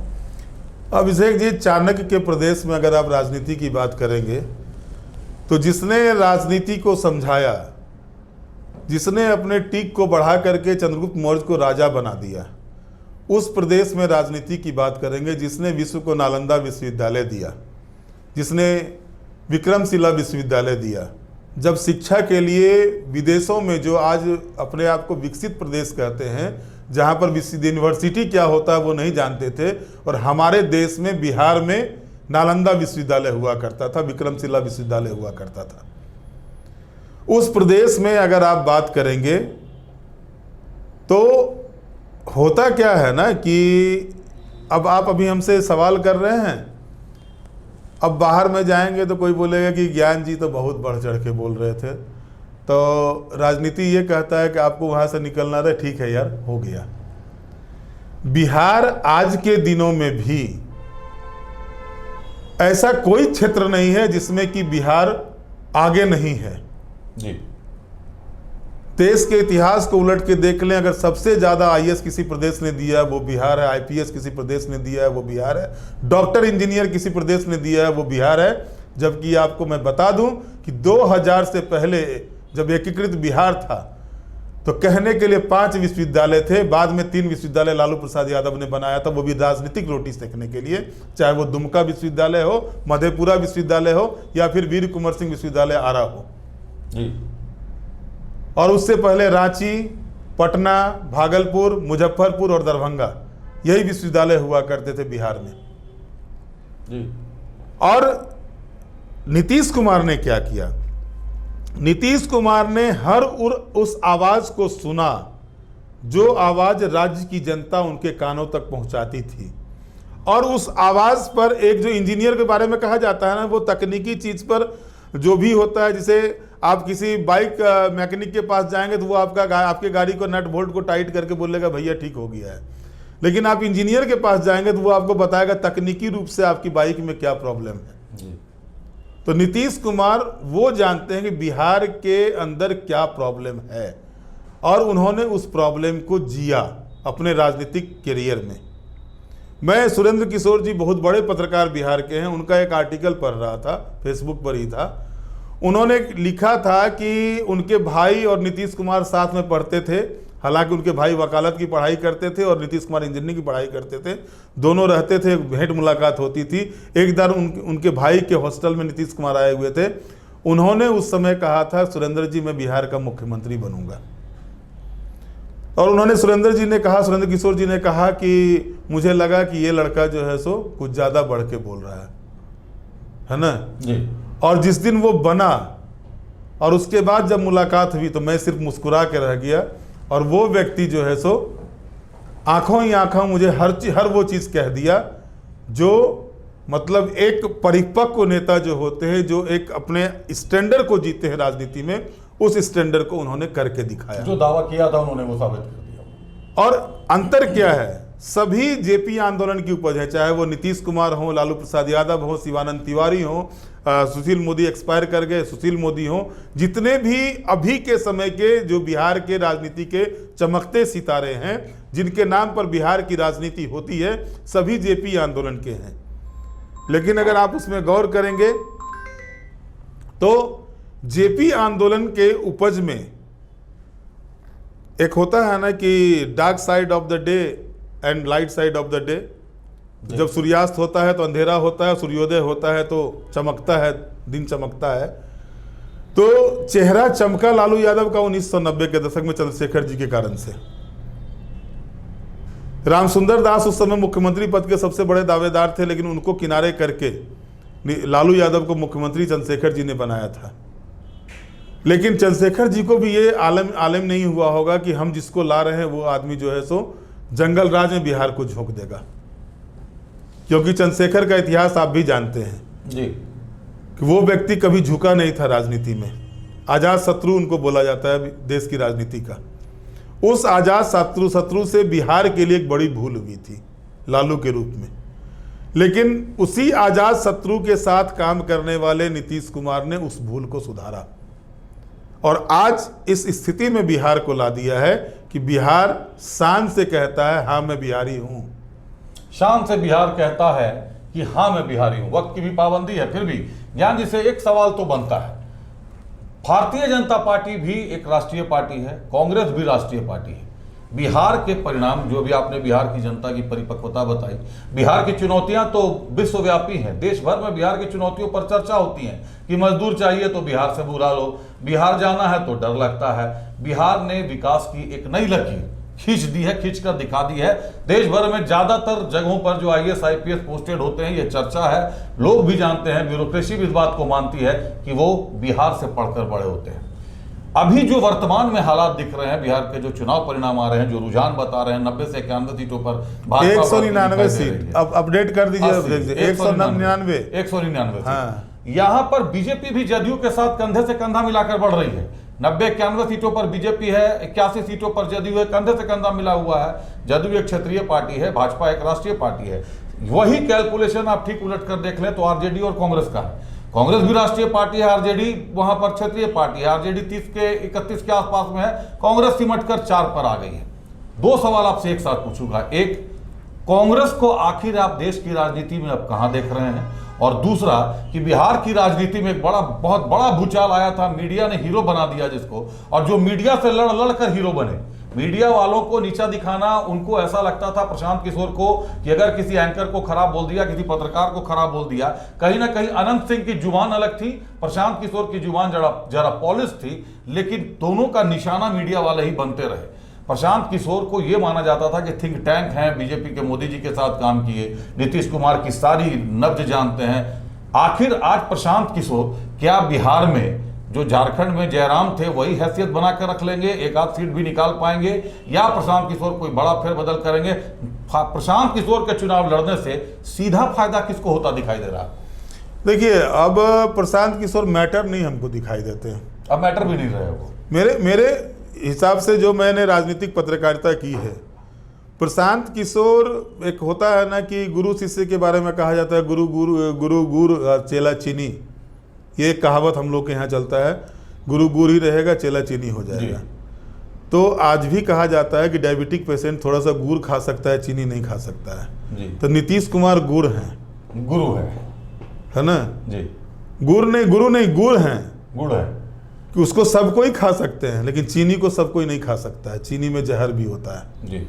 Speaker 2: अभिषेक जी, चाणक्य के प्रदेश में अगर आप राजनीति की बात करेंगे तो जिसने राजनीति को समझाया, जिसने अपने टीक को बढ़ा करके चंद्रगुप्त मौर्य को राजा बना दिया, उस प्रदेश में राजनीति की बात करेंगे। जिसने विश्व को नालंदा विश्वविद्यालय दिया, जिसने विक्रमशिला विश्वविद्यालय दिया, जब शिक्षा के लिए विदेशों में जो आज अपने आप को विकसित प्रदेश कहते हैं, जहां पर यूनिवर्सिटी क्या होता है वो नहीं जानते थे, और हमारे देश में बिहार में नालंदा विश्वविद्यालय हुआ करता था, विक्रमशिला विश्वविद्यालय हुआ करता था। उस प्रदेश में अगर आप बात करेंगे तो होता क्या है ना कि अब आप अभी हमसे सवाल कर रहे हैं, अब बाहर में जाएंगे तो कोई बोलेगा कि ज्ञान जी तो बहुत बढ़ चढ़ के बोल रहे थे, तो राजनीति ये कहता है कि आपको वहाँ से निकलना था, ठीक है यार, हो गया। बिहार आज के दिनों में भी ऐसा कोई क्षेत्र नहीं है जिसमें कि बिहार आगे नहीं है
Speaker 1: जी।
Speaker 2: देश के इतिहास को उलट के देख लें, अगर सबसे ज्यादा आईएएस किसी प्रदेश ने दिया है वो बिहार है, आईपीएस किसी प्रदेश ने दिया है वो बिहार है, डॉक्टर इंजीनियर किसी प्रदेश ने दिया है वो बिहार है। जबकि आपको मैं बता दूं कि 2000 से पहले जब एकीकृत बिहार था तो कहने के लिए 5 विश्वविद्यालय थे, बाद में 3 विश्वविद्यालय लालू प्रसाद यादव ने बनाया था, वो भी राजनीतिक रोटी सेकने के लिए, चाहे वो दुमका विश्वविद्यालय हो, मधेपुरा विश्वविद्यालय हो, या फिर वीर कुंवर सिंह विश्वविद्यालय आरा हो
Speaker 1: जी।
Speaker 2: और उससे पहले रांची, पटना, भागलपुर, मुजफ्फरपुर और दरभंगा, यही विश्वविद्यालय हुआ करते थे बिहार में
Speaker 1: जी।
Speaker 2: और नीतीश कुमार ने क्या किया? नीतीश कुमार ने हर उस आवाज को सुना जो आवाज राज्य की जनता उनके कानों तक पहुंचाती थी, और उस आवाज पर एक जो इंजीनियर के बारे में कहा जाता है ना, वो तकनीकी चीज पर जो भी होता है, जैसे आप किसी बाइक मैकेनिक के पास जाएंगे तो वो आपके गाड़ी को नट बोल्ट को टाइट करके बोलेगा भैया ठीक हो गया है, लेकिन आप इंजीनियर के पास जाएंगे तो वो आपको बताएगा तकनीकी रूप से आपकी बाइक में क्या प्रॉब्लम है
Speaker 1: जी।
Speaker 2: तो नीतीश कुमार वो जानते हैं कि बिहार के अंदर क्या प्रॉब्लम है, और उन्होंने उस प्रॉब्लम को जिया अपने राजनीतिक करियर में। मैं सुरेंद्र किशोर जी बहुत बड़े पत्रकार बिहार के हैं, उनका एक आर्टिकल पढ़ रहा था, फेसबुक पर ही था। उन्होंने लिखा था कि उनके भाई और नीतीश कुमार साथ में पढ़ते थे, हालांकि उनके भाई वकालत की पढ़ाई करते थे और नीतीश कुमार इंजीनियरिंग की पढ़ाई करते थे, दोनों रहते थे, भेंट मुलाकात होती थी। एक बार उनके भाई के हॉस्टल में नीतीश कुमार आए हुए थे, उन्होंने उस समय कहा था सुरेंद्र जी मैं बिहार का मुख्यमंत्री बनूंगा, और उन्होंने सुरेंद्र किशोर जी ने कहा कि मुझे लगा कि ये लड़का जो है सो कुछ ज्यादा बढ़ के बोल रहा है ना
Speaker 1: जी।
Speaker 2: और जिस दिन वो बना और उसके बाद जब मुलाकात हुई तो मैं सिर्फ मुस्कुरा के रह गया, और वो व्यक्ति जो है सो आंखों ही आंखों मुझे हर वो चीज कह दिया जो मतलब एक परिपक्व नेता जो होते हैं, जो एक अपने स्टैंडर्ड को जीते हैं राजनीति में, उस स्टैंडर्ड को उन्होंने करके दिखाया।
Speaker 1: जो दावा किया था उन्होंने वो साबित कर दिया।
Speaker 2: और अंतर क्या है? सभी जेपी आंदोलन की उपज है, चाहे वो नीतीश कुमार हो, लालू प्रसाद यादव हो, शिवानंद तिवारी हो, सुशील मोदी एक्सपायर कर गए, सुशील मोदी हो, जितने भी अभी के समय के जो बिहार के राजनीति के चमकते सितारे हैं, जिनके नाम पर बिहार की राजनीति होती है, सभी जेपी आंदोलन के हैं। लेकिन अगर आप उसमें गौर करेंगे तो जेपी आंदोलन के उपज में एक होता है ना कि dark side of the day and light side of the day. जब सूर्यास्त होता है तो अंधेरा होता है, सूर्योदय होता है तो चमकता है, दिन चमकता है। तो चेहरा चमका लालू यादव का 1990 के दशक में चंद्रशेखर जी के कारण से। रामसुंदर दास उस समय मुख्यमंत्री पद के सबसे बड़े दावेदार थे, लेकिन उनको किनारे करके लालू यादव को मुख्यमंत्री चंद्रशेखर जी ने बनाया था। लेकिन चंद्रशेखर जी को भी ये आलम नहीं हुआ होगा कि हम जिसको ला रहे हैं वो आदमी जो है सो जंगल राज में बिहार को झोंक देगा, क्योंकि चंद्रशेखर का इतिहास आप भी जानते हैं
Speaker 1: जी
Speaker 2: कि वो व्यक्ति कभी झुका नहीं था राजनीति में। आजाद शत्रु उनको बोला जाता है देश की राजनीति का। उस आजाद शत्रु से बिहार के लिए एक बड़ी भूल हुई थी लालू के रूप में। लेकिन उसी आजाद शत्रु के साथ काम करने वाले नीतीश कुमार ने उस भूल को सुधारा और आज इस स्थिति में बिहार को ला दिया है कि बिहार शान से कहता है हाँ मैं बिहारी हूं।
Speaker 1: शान से बिहार कहता है कि हाँ मैं बिहारी हूं। वक्त की भी पाबंदी है, फिर भी ज्ञान जी से एक सवाल तो बनता है। भारतीय जनता पार्टी भी एक राष्ट्रीय पार्टी है, कांग्रेस भी राष्ट्रीय पार्टी है। बिहार के परिणाम जो भी आपने बिहार की जनता की परिपक्वता बताई, बिहार की चुनौतियां तो विश्वव्यापी हैं। देश भर में बिहार की चुनौतियों पर चर्चा होती है कि मजदूर चाहिए तो बिहार से बुला लो, बिहार जाना है तो डर लगता है। बिहार ने विकास की एक नई लकीर खींच दी है, खींच कर दिखा दी है। देश भर में ज्यादातर जगहों पर जो IAS IPS पोस्टेड होते हैं, ये चर्चा है, लोग भी जानते हैं, ब्यूरोक्रेसी भी इस बात को मानती है कि वो बिहार से पढ़कर बड़े होते हैं। अभी जो वर्तमान में हालात दिख रहे हैं, बिहार के जो चुनाव परिणाम आ रहे हैं, जो रुझान बता रहे हैं, 90 से 91 सीटों पर
Speaker 2: 199 सीट, अब अपडेट कर दीजिए,
Speaker 1: 199। हाँ। यहाँ पर बीजेपी भी जदयू के साथ कंधे से कंधा मिलाकर बढ़ रही है। 90-91 सीटों पर बीजेपी है, 81 सीटों पर जदयू है, कंधे से कंधा मिला हुआ है। जदयू एक क्षेत्रीय पार्टी है, भाजपा एक राष्ट्रीय पार्टी है। वही कैलकुलेशन आप ठीक उलट कर देख लें तो आरजेडी और कांग्रेस का है। कांग्रेस भी राष्ट्रीय पार्टी है, आरजेडी वहां पर क्षेत्रीय पार्टी है। आरजेडी 30 के 31 के आसपास में है, कांग्रेस सिमट कर 4 पर आ गई है। 2 सवाल आपसे एक साथ पूछूंगा। एक, कांग्रेस को आखिर आप देश की राजनीति में अब कहां देख रहे हैं? और दूसरा कि बिहार की राजनीति में एक बहुत बड़ा भूचाल आया था, मीडिया ने हीरो बना दिया जिसको, और जो मीडिया से लड़ कर हीरो बने, मीडिया वालों को नीचा दिखाना, उनको ऐसा लगता था प्रशांत किशोर को कि अगर किसी एंकर को खराब बोल दिया, किसी पत्रकार को खराब बोल दिया, कहीं ना कहीं अनंत सिंह की जुबान अलग थी, प्रशांत किशोर की जुबान जरा पॉलिश थी, लेकिन दोनों का निशाना मीडिया वाले ही बनते रहे। प्रशांत किशोर को यह माना जाता था कि थिंक टैंक हैं, बीजेपी के मोदी जी के साथ काम किए, नीतीश कुमार की सारी नब्ज जानते हैं। आखिर आज प्रशांत किशोर क्या बिहार में जो झारखंड में जयराम थे वही हैसियत बनाकर रख लेंगे, एक आध सीट भी निकाल पाएंगे, या प्रशांत किशोर कोई बड़ा फेरबदल करेंगे? प्रशांत किशोर के चुनाव लड़ने से सीधा फायदा किसको होता दिखाई दे रहा?
Speaker 2: देखिए, अब प्रशांत किशोर मैटर नहीं हमको दिखाई देते हैं,
Speaker 1: अब मैटर भी नहीं रहे वो।
Speaker 2: मेरे हिसाब से जो मैंने राजनीतिक पत्रकारिता की है, प्रशांत किशोर, एक होता है ना कि गुरु शिष्य के बारे में कहा जाता है, गुरु चेला चीनी, ये एक कहावत हम लोग के यहाँ चलता है, गुरु गुरु ही रहेगा, चेला चीनी हो जाएगा। तो आज भी कहा जाता है कि डायबिटिक पेशेंट थोड़ा सा गुड़ खा सकता है, चीनी नहीं खा सकता है। तो नीतीश कुमार गुड़ हैं,
Speaker 1: गुरु
Speaker 2: है ना
Speaker 1: जी,
Speaker 2: गुड़ नहीं गुड़ हैं,
Speaker 1: गुड़ है
Speaker 2: कि उसको सब कोई खा सकते हैं, लेकिन चीनी को सब कोई नहीं खा सकता है, चीनी में जहर भी होता है
Speaker 1: जी।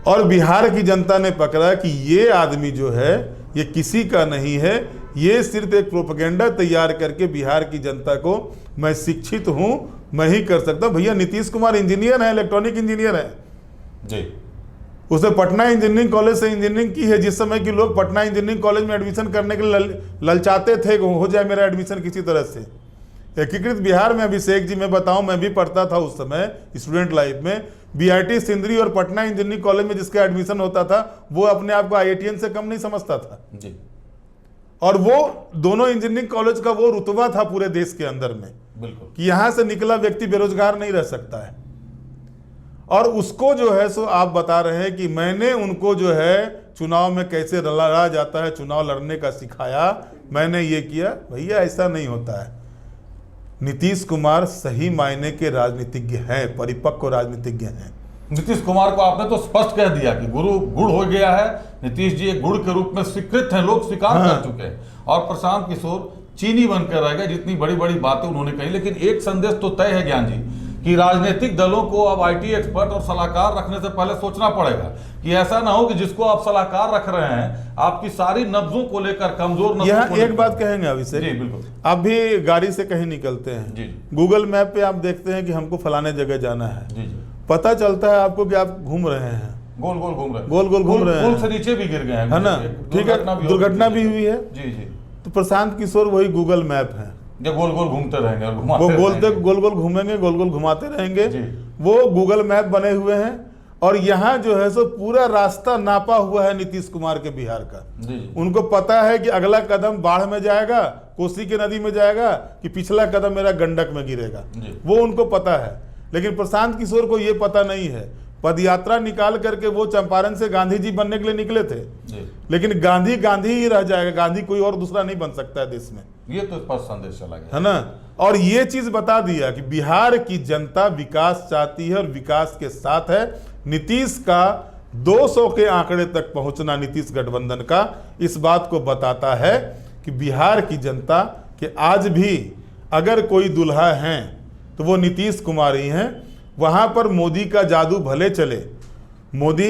Speaker 2: और बिहार की जनता ने पकड़ा कि ये आदमी जो है ये किसी का नहीं है, ये सिर्फ एक प्रोपेगेंडा तैयार करके बिहार की जनता को मैं शिक्षित हूं, मैं ही कर सकता हूं। भैया नीतीश कुमार इंजीनियर है, इलेक्ट्रॉनिक इंजीनियर है
Speaker 1: जी।
Speaker 2: उसने पटना इंजीनियरिंग कॉलेज से इंजीनियरिंग की है। जिस समय कि लोग पटना इंजीनियरिंग कॉलेज में एडमिशन करने के लिए ललचाते थे, हो जाए मेरा एडमिशन किसी तरह से। एकीकृत बिहार में अभिषेक जी मैं बताऊं, मैं भी पढ़ता था उस समय स्टूडेंट लाइफ में, BIT सिंदरी और पटना इंजीनियरिंग कॉलेज में जिसका एडमिशन होता था वो अपने आप को IITian से कम नहीं समझता था
Speaker 1: जी।
Speaker 2: और वो दोनों इंजीनियरिंग कॉलेज का वो रुतबा था पूरे देश के अंदर में,
Speaker 1: बिल्कुल,
Speaker 2: कि यहां से निकला व्यक्ति बेरोजगार नहीं रह सकता है। और उसको जो है सो आप बता रहे हैं कि मैंने उनको जो है चुनाव में कैसे लड़ा जाता है, चुनाव लड़ने का सिखाया, मैंने ये किया। भैया ऐसा नहीं होता है। नीतीश कुमार सही मायने के राजनीतिज्ञ हैं, परिपक्व राजनीतिज्ञ हैं।
Speaker 1: नीतीश कुमार को आपने तो स्पष्ट कह दिया कि गुरु गुड़ हो गया है, नीतीश जी एक गुड़ के रूप में स्वीकृत हैं, लोग स्वीकार कर चुके हैं, और प्रशांत किशोर चीनी बनकर रह गए। जितनी बड़ी बड़ी बातें उन्होंने कही, लेकिन एक संदेश तो तय है ज्ञान जी कि राजनीतिक दलों को अब IT एक्सपर्ट और सलाहकार रखने से पहले सोचना पड़ेगा कि ऐसा ना हो कि जिसको आप सलाहकार रख रहे हैं आपकी सारी नब्जों को लेकर कमजोर।
Speaker 2: यहाँ एक बात कहेंगे अभिषेक
Speaker 1: जी, बिल्कुल।
Speaker 2: आप भी गाड़ी से कहीं निकलते हैं
Speaker 1: जी,
Speaker 2: गूगल मैप पे आप देखते हैं कि हमको फलाने जगह जाना है,
Speaker 1: जी,
Speaker 2: पता चलता है आपको कि आप घूम रहे हैं,
Speaker 1: गोल गोल घूम रहे हैं,
Speaker 2: गोल गोल घूम रहे हैं,
Speaker 1: पुल से नीचे भी गिर गए हैं,
Speaker 2: है ना, ठीक है, दुर्घटना भी हुई है।
Speaker 1: जी जी।
Speaker 2: तो प्रशांत किशोर वही गूगल मैप है,
Speaker 1: जो गोल गोल घूमते रहेंगे और
Speaker 2: वो गोल गोल घूमेंगे, गोल गोल घुमाते रहेंगे, वो गूगल मैप बने हुए हैं। और यहाँ जो है सो पूरा रास्ता नापा हुआ है नीतीश कुमार के बिहार का। उनको पता है कि अगला कदम बाढ़ में जाएगा, कोसी की नदी में जाएगा, कि पिछला कदम मेरा गंडक में गिरेगा, वो उनको पता है। लेकिन प्रशांत किशोर को ये पता नहीं है। पदयात्रा निकाल करके वो चंपारण से गांधी जी बनने के लिए निकले थे,
Speaker 1: जी।
Speaker 2: लेकिन गांधी गांधी ही रह जाएगा, गांधी कोई और दूसरा नहीं बन सकता है देश में,
Speaker 1: ये तो स्पष्ट संदेश चला गया
Speaker 2: है ना। और ये चीज बता दिया कि बिहार की जनता विकास चाहती है और विकास के साथ है। नीतीश का 200 के आंकड़े तक पहुंचना, नीतीश गठबंधन का, इस बात को बताता है कि बिहार की जनता के आज भी अगर कोई दुल्हा हैं तो वो नीतीश कुमार ही हैं। वहां पर मोदी का जादू भले चले, मोदी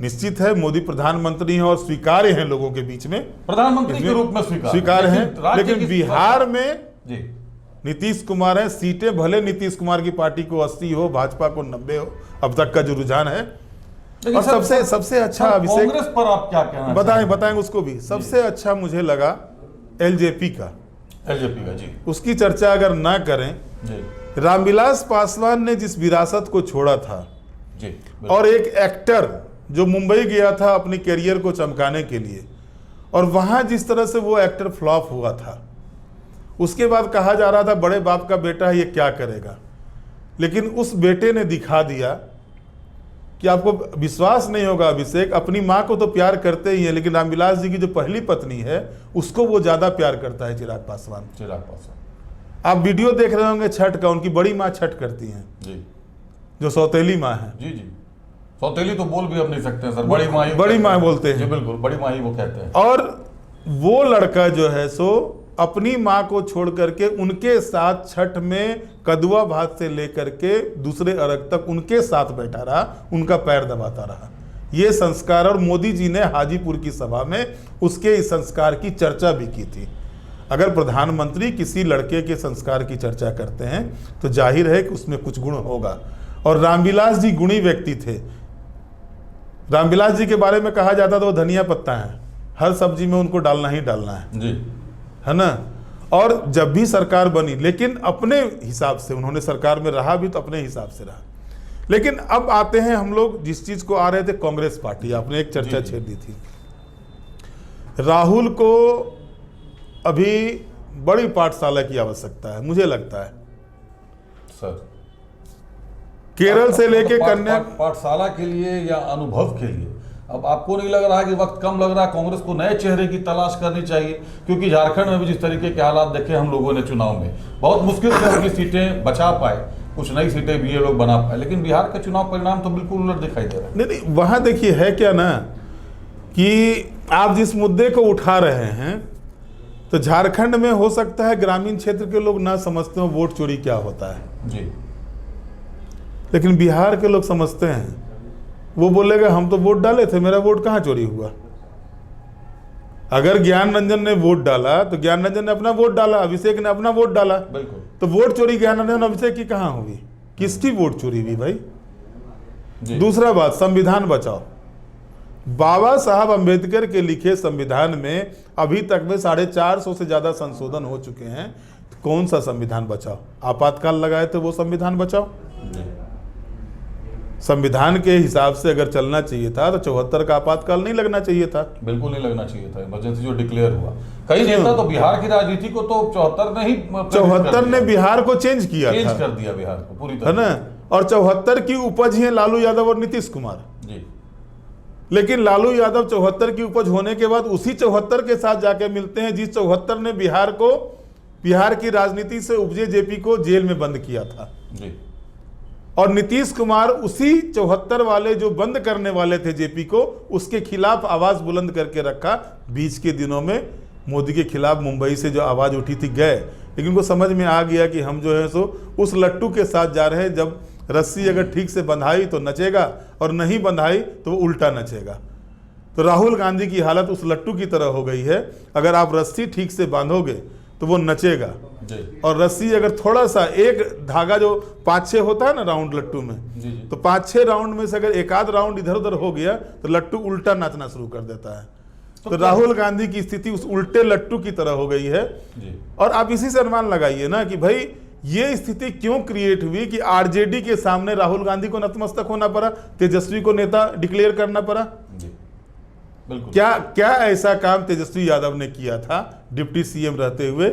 Speaker 2: निश्चित है, मोदी प्रधानमंत्री हैं और स्वीकार्य हैं लोगों के बीच में,
Speaker 1: प्रधानमंत्री के रूप में
Speaker 2: स्वीकार हैं, लेकिन बिहार में
Speaker 1: जी
Speaker 2: नीतीश कुमार है। सीटें भले नीतीश कुमार की पार्टी को 80 हो, भाजपा को 90 हो, अब तक का जो रुझान है। और सबसे अच्छा अभिषेक,
Speaker 1: कांग्रेस पर आप क्या कहना
Speaker 2: बताएंगे उसको भी। सबसे अच्छा मुझे लगा एलजेपी का
Speaker 1: जी,
Speaker 2: उसकी चर्चा अगर ना करें,
Speaker 1: जी
Speaker 2: रामविलास पासवान ने जिस विरासत को छोड़ा था
Speaker 1: जी,
Speaker 2: और एक एक्टर जो मुंबई गया था अपनी कैरियर को चमकाने के लिए, और वहां जिस तरह से वो एक्टर फ्लॉप हुआ था, उसके बाद कहा जा रहा था बड़े बाप का बेटा है, ये क्या करेगा। लेकिन उस बेटे ने दिखा दिया कि आपको विश्वास नहीं होगा अभिषेक, अपनी माँ को तो प्यार करते ही है, लेकिन रामविलास जी की जो पहली पत्नी है उसको वो ज्यादा प्यार करता है, चिराग पासवान। आप वीडियो देख रहे होंगे छठ का, उनकी बड़ी माँ छठ करती हैं
Speaker 1: जी,
Speaker 2: जो सौतेली माँ है।
Speaker 1: जी जी, सौतेली तो बोल भी अब नहीं सकते हैं सर, बड़ी माँ बोलते हैं। बिल्कुल, बड़ी माँ ही वो कहते हैं।
Speaker 2: और वो लड़का जो है सो अपनी माँ को छोड़ करके उनके साथ छठ में कदुआ भात से लेकर के दूसरे अरग तक उनके साथ बैठा रहा, उनका पैर दबाता रहा। ये संस्कार, और मोदी जी ने हाजीपुर की सभा में उसके इस संस्कार की चर्चा भी की थी। अगर प्रधानमंत्री किसी लड़के के संस्कार की चर्चा करते हैं तो जाहिर है कि उसमें कुछ गुण होगा, और रामविलास जी गुणी व्यक्ति थे। रामविलास जी के बारे में कहा जाता था वो धनिया पत्ता है, हर सब्जी में उनको डालना ही डालना है
Speaker 1: जी,
Speaker 2: है ना। और जब भी सरकार बनी, लेकिन अपने हिसाब से उन्होंने सरकार में रहा भी तो अपने हिसाब से रहा। लेकिन अब आते हैं हम लोग जिस चीज को आ रहे थे, कांग्रेस पार्टी, आपने एक चर्चा छेड़ दी थी। राहुल को अभी बड़ी पाठशाला की आवश्यकता है, मुझे लगता है
Speaker 1: सर।
Speaker 2: केरल से लेके कन्या
Speaker 1: पाठशाला के लिए या अनुभव के लिए, अब आपको नहीं लग रहा कि वक्त कम लग रहा है, कांग्रेस को नए चेहरे की तलाश करनी चाहिए? क्योंकि झारखंड में भी जिस तरीके के हालात देखे हम लोगों ने चुनाव में, बहुत मुश्किल से उनकी सीटें बचा पाए, कुछ नई सीटें भी ये लोग बना पाए, लेकिन बिहार का चुनाव परिणाम तो बिल्कुल उलट दिखाई दे रहा है।
Speaker 2: नहीं, वहां देखिए है क्या ना कि आप जिस मुद्दे को उठा रहे हैं, तो झारखंड में हो सकता है ग्रामीण क्षेत्र के लोग ना समझते हो वोट चोरी क्या होता है
Speaker 1: जी,
Speaker 2: लेकिन बिहार के लोग समझते हैं। वो बोलेगा हम तो वोट डाले थे, मेरा वोट कहाँ चोरी हुआ। अगर ज्ञान रंजन ने वोट डाला तो ज्ञान रंजन ने अपना वोट डाला, अभिषेक ने अपना वोट डाला,
Speaker 1: बिल्कुल।
Speaker 2: तो वोट चोरी ज्ञान रंजन अभिषेक की कहाँ हुई, किसकी वोट चोरी हुई भाई? दूसरा बात, संविधान बचाओ। बाबा साहब अंबेडकर के लिखे संविधान में अभी तक में 450 से ज्यादा संशोधन हो चुके हैं। तो कौन सा संविधान बचाओ? आपातकाल लगाए थे वो संविधान बचाओ। संविधान के हिसाब से अगर चलना चाहिए था तो 74 का आपातकाल नहीं लगना चाहिए था,
Speaker 1: बिल्कुल नहीं लगना चाहिए था। इमरजेंसी जो डिक्लेयर हुआ, कई नेता तो बिहार की राजनीति को तो 74
Speaker 2: ने बिहार को चेंज किया,
Speaker 1: चेंज कर दिया बिहार को पूरी तरह,
Speaker 2: है ना। और 74 की उपज है लालू यादव और नीतीश कुमार
Speaker 1: जी।
Speaker 2: लेकिन लालू यादव 74 की उपज होने के बाद उसी 74 के साथ जाके मिलते हैं जिस 74 ने बिहार की राजनीति से उपजे जेपी को जेल में बंद किया था
Speaker 1: जी।
Speaker 2: और नीतीश कुमार उसी 74 वाले जो बंद करने वाले थे जेपी को, उसके खिलाफ आवाज बुलंद करके रखा। बीच के दिनों में मोदी के खिलाफ मुंबई से जो आवाज उठी थी गए, लेकिन उनको समझ में आ गया कि हम जो है सो उस लट्टू के साथ जा रहे हैं। जब रस्सी अगर ठीक से बंधाई तो नचेगा और नहीं बंधाई तो वो उल्टा नचेगा। तो राहुल गांधी की हालत उस लट्टू की तरह हो गई है। अगर आप रस्सी ठीक से बांधोगे तो वो नचेगा
Speaker 1: जी।
Speaker 2: और रस्सी अगर थोड़ा सा, एक धागा जो 5-6 होता है ना राउंड लट्टू में
Speaker 1: जी।
Speaker 2: तो 5-6 राउंड में से अगर एक आध राउंड इधर उधर हो गया तो लट्टू उल्टा नाचना शुरू कर देता है। तो राहुल गांधी की स्थिति उस उल्टे लट्टू की तरह हो गई है
Speaker 1: जी।
Speaker 2: और आप इसी से अनुमान लगाइए ना कि भाई ये स्थिति क्यों क्रिएट हुई कि आरजेडी के सामने राहुल गांधी को नतमस्तक होना पड़ा, तेजस्वी को नेता डिक्लेयर करना पड़ा
Speaker 1: जी। बिल्कुल।
Speaker 2: क्या ऐसा काम तेजस्वी यादव ने किया था डिप्टी सीएम रहते हुए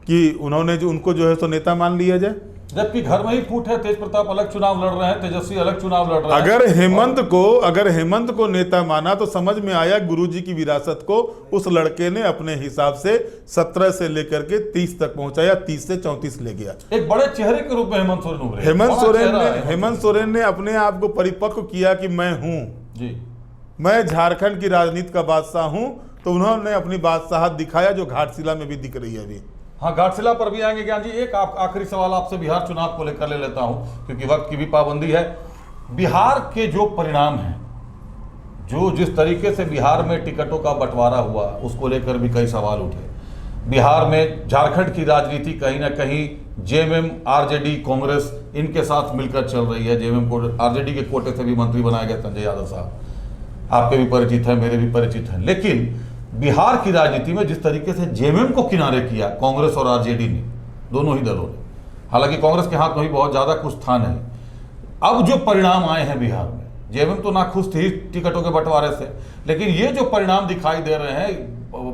Speaker 2: कि उन्होंने जो उनको जो है तो नेता मान लिया जाए?
Speaker 1: जबकि घर में ही फूट है। तेज प्रताप अलग चुनाव लड़ रहे हैं, तेजस्वी अलग चुनाव लड़ रहे हैं।
Speaker 2: अगर हेमंत को नेता माना तो समझ में आया गुरुजी की विरासत को उस लड़के ने अपने हिसाब से 17 से लेकर के 30 तक पहुंचाया, 30 से 34 ले गया।
Speaker 1: एक बड़े चेहरे के रूप में हेमंत सोरेन उभरे।
Speaker 2: हेमंत सोरेन ने अपने आप को परिपक्व किया कि मैं हूं
Speaker 1: जी,
Speaker 2: मैं झारखंड की राजनीति का बादशाह हूं। तो उन्होंने अपनी बादशाहत दिखाया, जो घाटशिला में भी दिख रही है अभी।
Speaker 1: हाँ, घाटशिला पर भी आएंगे ज्ञान जी। एक आखिरी सवाल आपसे बिहार चुनाव को लेकर ले लेता हूं, क्योंकि वक्त की भी पाबंदी है। बिहार के जो परिणाम हैं, जो जिस तरीके से बिहार में टिकटों का बंटवारा हुआ, उसको लेकर भी कई सवाल उठे। बिहार में झारखंड की राजनीति कहीं ना कहीं जेएमएम, आरजेडी, कांग्रेस इनके साथ मिलकर चल रही है। जेएमएम को आरजेडी के कोटे से भी मंत्री बनाए गए संजय यादव साहब, आपके भी परिचित हैं, मेरे भी परिचित हैं। लेकिन बिहार की राजनीति में जिस तरीके से जेएमएम को किनारे किया कांग्रेस और आरजेडी ने, दोनों ही दलों ने, हालांकि कांग्रेस के हाथ में भी बहुत ज्यादा कुछ था नहीं। अब जो परिणाम आए हैं बिहार में, जेएमएम तो नाखुश थी टिकटों के बंटवारे से, लेकिन ये जो परिणाम दिखाई दे रहे हैं,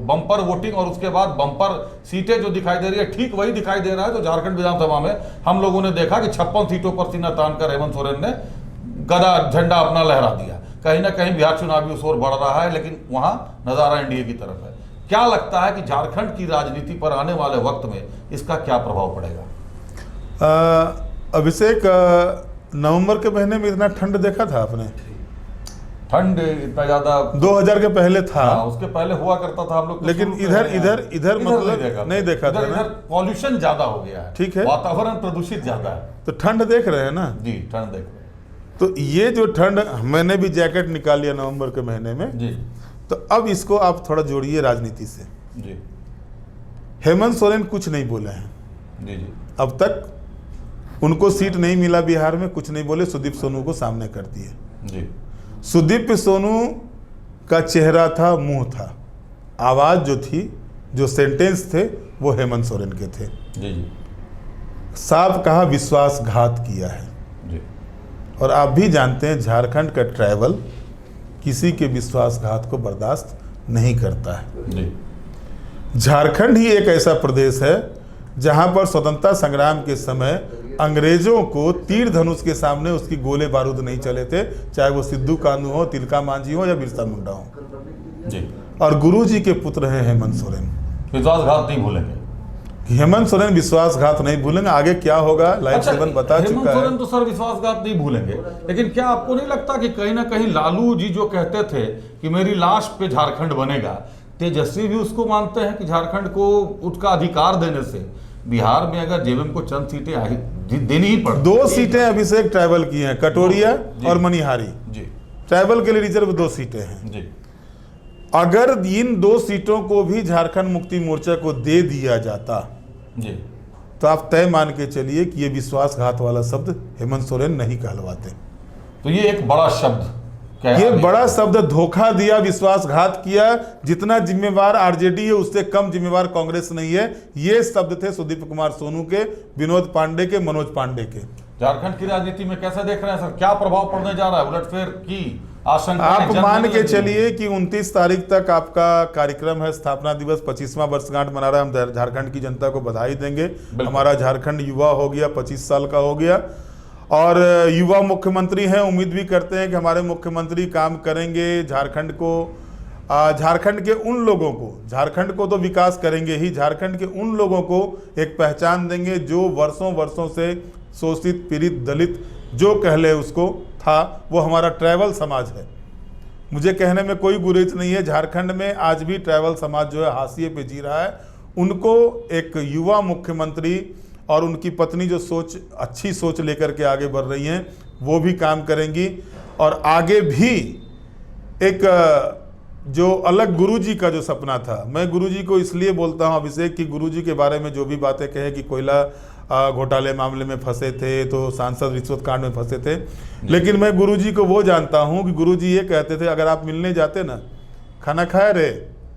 Speaker 1: बम्पर वोटिंग और उसके बाद बम्पर सीटें जो दिखाई दे रही है, ठीक वही दिखाई दे रहा है तो झारखंड विधानसभा में हम लोगों ने देखा कि 56 सीटों पर सीना तानकर हेमंत सोरेन ने गदा झंडा अपना लहरा दिया। कहीं ना कहीं बिहार चुनावी उस ओर बढ़ रहा है, लेकिन वहां नजारा एनडीए की तरफ है। क्या लगता है कि झारखंड की राजनीति पर आने वाले वक्त में इसका क्या प्रभाव पड़ेगा?
Speaker 2: अभिषेक, नवंबर के महीने में इतना ठंड देखा था आपने?
Speaker 1: ठंड इतना ज्यादा
Speaker 2: 2000 के पहले था।
Speaker 1: उसके पहले हुआ करता था हम लोग,
Speaker 2: लेकिन इधर मतलब नहीं देखा था ना।
Speaker 1: पॉल्यूशन ज्यादा हो गया है,
Speaker 2: ठीक है,
Speaker 1: वातावरण प्रदूषित ज्यादा है,
Speaker 2: तो ठंड देख रहे हैं ना
Speaker 1: जी, ठंड देख रहे हैं।
Speaker 2: तो ये जो ठंड, मैंने भी जैकेट निकाल लिया नवंबर के महीने में
Speaker 1: जी।
Speaker 2: तो अब इसको आप थोड़ा जोड़िए राजनीति से
Speaker 1: जी।
Speaker 2: हेमंत सोरेन कुछ नहीं बोले हैं
Speaker 1: जी जी।
Speaker 2: अब तक, उनको सीट नहीं मिला बिहार में, कुछ नहीं बोले, सुदीप सोनू को सामने कर दिए
Speaker 1: जी।
Speaker 2: सुदीप सोनू का चेहरा था, मुंह था, आवाज जो थी, जो सेंटेंस थे, वो हेमंत सोरेन के थे।
Speaker 1: जी जी।
Speaker 2: साफ कहा विश्वासघात किया है
Speaker 1: जी।
Speaker 2: और आप भी जानते हैं झारखंड का ट्रैवल किसी के विश्वासघात को बर्दाश्त नहीं करता है।
Speaker 1: जी।
Speaker 2: झारखंड ही एक ऐसा प्रदेश है जहां पर स्वतंत्रता संग्राम के समय अंग्रेजों को तीर धनुष के सामने उसकी गोले बारूद नहीं चले थे, चाहे वो सिद्धू कान्हू हो, तिलका मांझी हो या बिरसा मुंडा हो
Speaker 1: जी।
Speaker 2: और गुरुजी के पुत्र हैं हेमंत सोरेन।
Speaker 1: विश्वासघात नहीं भूलेंगे,
Speaker 2: हेमंत सोरेन विश्वासघात नहीं भूलेंगे। आगे क्या होगा लाइव 7 बता चुका है।
Speaker 1: हेमंत सोरेन तो सर विश्वासघात नहीं भूलेंगे, लेकिन क्या आपको नहीं लगता कि कहीं ना कहीं लालू जी जो कहते थे कि मेरी लाश पे झारखंड बनेगा, तेजस्वी भी उसको मानते हैं कि झारखंड को उसका अधिकार देने से बिहार में अगर जेएमएम को चंद सीटें देनी ही पड़,
Speaker 2: 2 सीटें अभिषेक ट्राइबल की हैं, कटोरिया और मनिहारी
Speaker 1: जी।
Speaker 2: ट्राइबल के लिए रिजर्व 2 सीटें हैं
Speaker 1: जी।
Speaker 2: अगर इन 2 सीटों को भी झारखंड मुक्ति मोर्चा को दे दिया जाता
Speaker 1: जी,
Speaker 2: तो आप तय मान के चलिए कि ये विश्वासघात वाला शब्द हेमंत सोरेन नहीं कहलवाते।
Speaker 1: तो ये एक बड़ा शब्द,
Speaker 2: ये बड़ा शब्द, धोखा दिया, विश्वासघात किया। जितना जिम्मेवार आरजेडी है उससे कम जिम्मेवार कांग्रेस नहीं है। ये शब्द थे सुदीप कुमार सोनू के, विनोद पांडे के, मनोज पांडे के।
Speaker 1: झारखंड की राजनीति में कैसे देख रहे हैं सर, क्या प्रभाव पड़ने जा रहा है? उलटफेर की आशंका
Speaker 2: आप मान के चलिए कि 29 तारीख तक आपका कार्यक्रम है, स्थापना दिवस, 25वां वर्षगांठ मना रहा है। हम झारखंड की जनता को बधाई देंगे। हमारा झारखंड युवा हो गया, 25 साल का हो गया और युवा मुख्यमंत्री हैं। उम्मीद भी करते हैं कि हमारे मुख्यमंत्री काम करेंगे झारखंड को, झारखंड के उन लोगों को, झारखंड को तो विकास करेंगे ही, झारखंड के उन लोगों को एक पहचान देंगे जो वर्षों वर्षों से शोषित, पीड़ित, दलित जो कह ले उसको था, वो हमारा ट्राइबल समाज है। मुझे कहने में कोई गुरेज नहीं है, झारखंड में आज भी ट्राइबल समाज जो है हाशिए पे जी रहा है। उनको एक युवा मुख्यमंत्री और उनकी पत्नी जो अच्छी सोच लेकर के आगे बढ़ रही हैं, वो भी काम करेंगी और आगे भी एक जो अलग गुरुजी का जो सपना था, मैं गुरुजी को इसलिए बोलता हूं अभिषेक कि गुरुजी के बारे में जो भी बातें कहे कि कोयला घोटाले मामले में फंसे थे, तो सांसद रिश्वत कांड में फंसे थे, लेकिन मैं गुरुजी को वो जानता हूं कि गुरुजी ये कहते थे, अगर आप मिलने जाते ना, खाना खाया रे,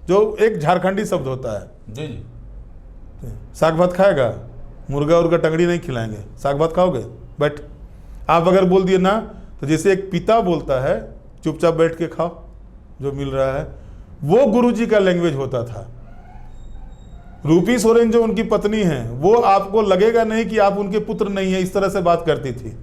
Speaker 2: जो एक झारखंडी शब्द होता है,
Speaker 1: जी जी,
Speaker 2: साग भात खाएगा, मुर्गा उर्गा टंगड़ी नहीं खिलाएंगे, साग भात खाओगे, बैठ। आप अगर बोल दिए ना, तो जैसे एक पिता बोलता है चुपचाप बैठ के खाओ जो मिल रहा है, वो गुरुजी का लैंग्वेज होता था। रूपी सोरेन जो उनकी पत्नी हैं, वो आपको लगेगा नहीं कि आप उनके पुत्र नहीं है, इस तरह से बात करती थी।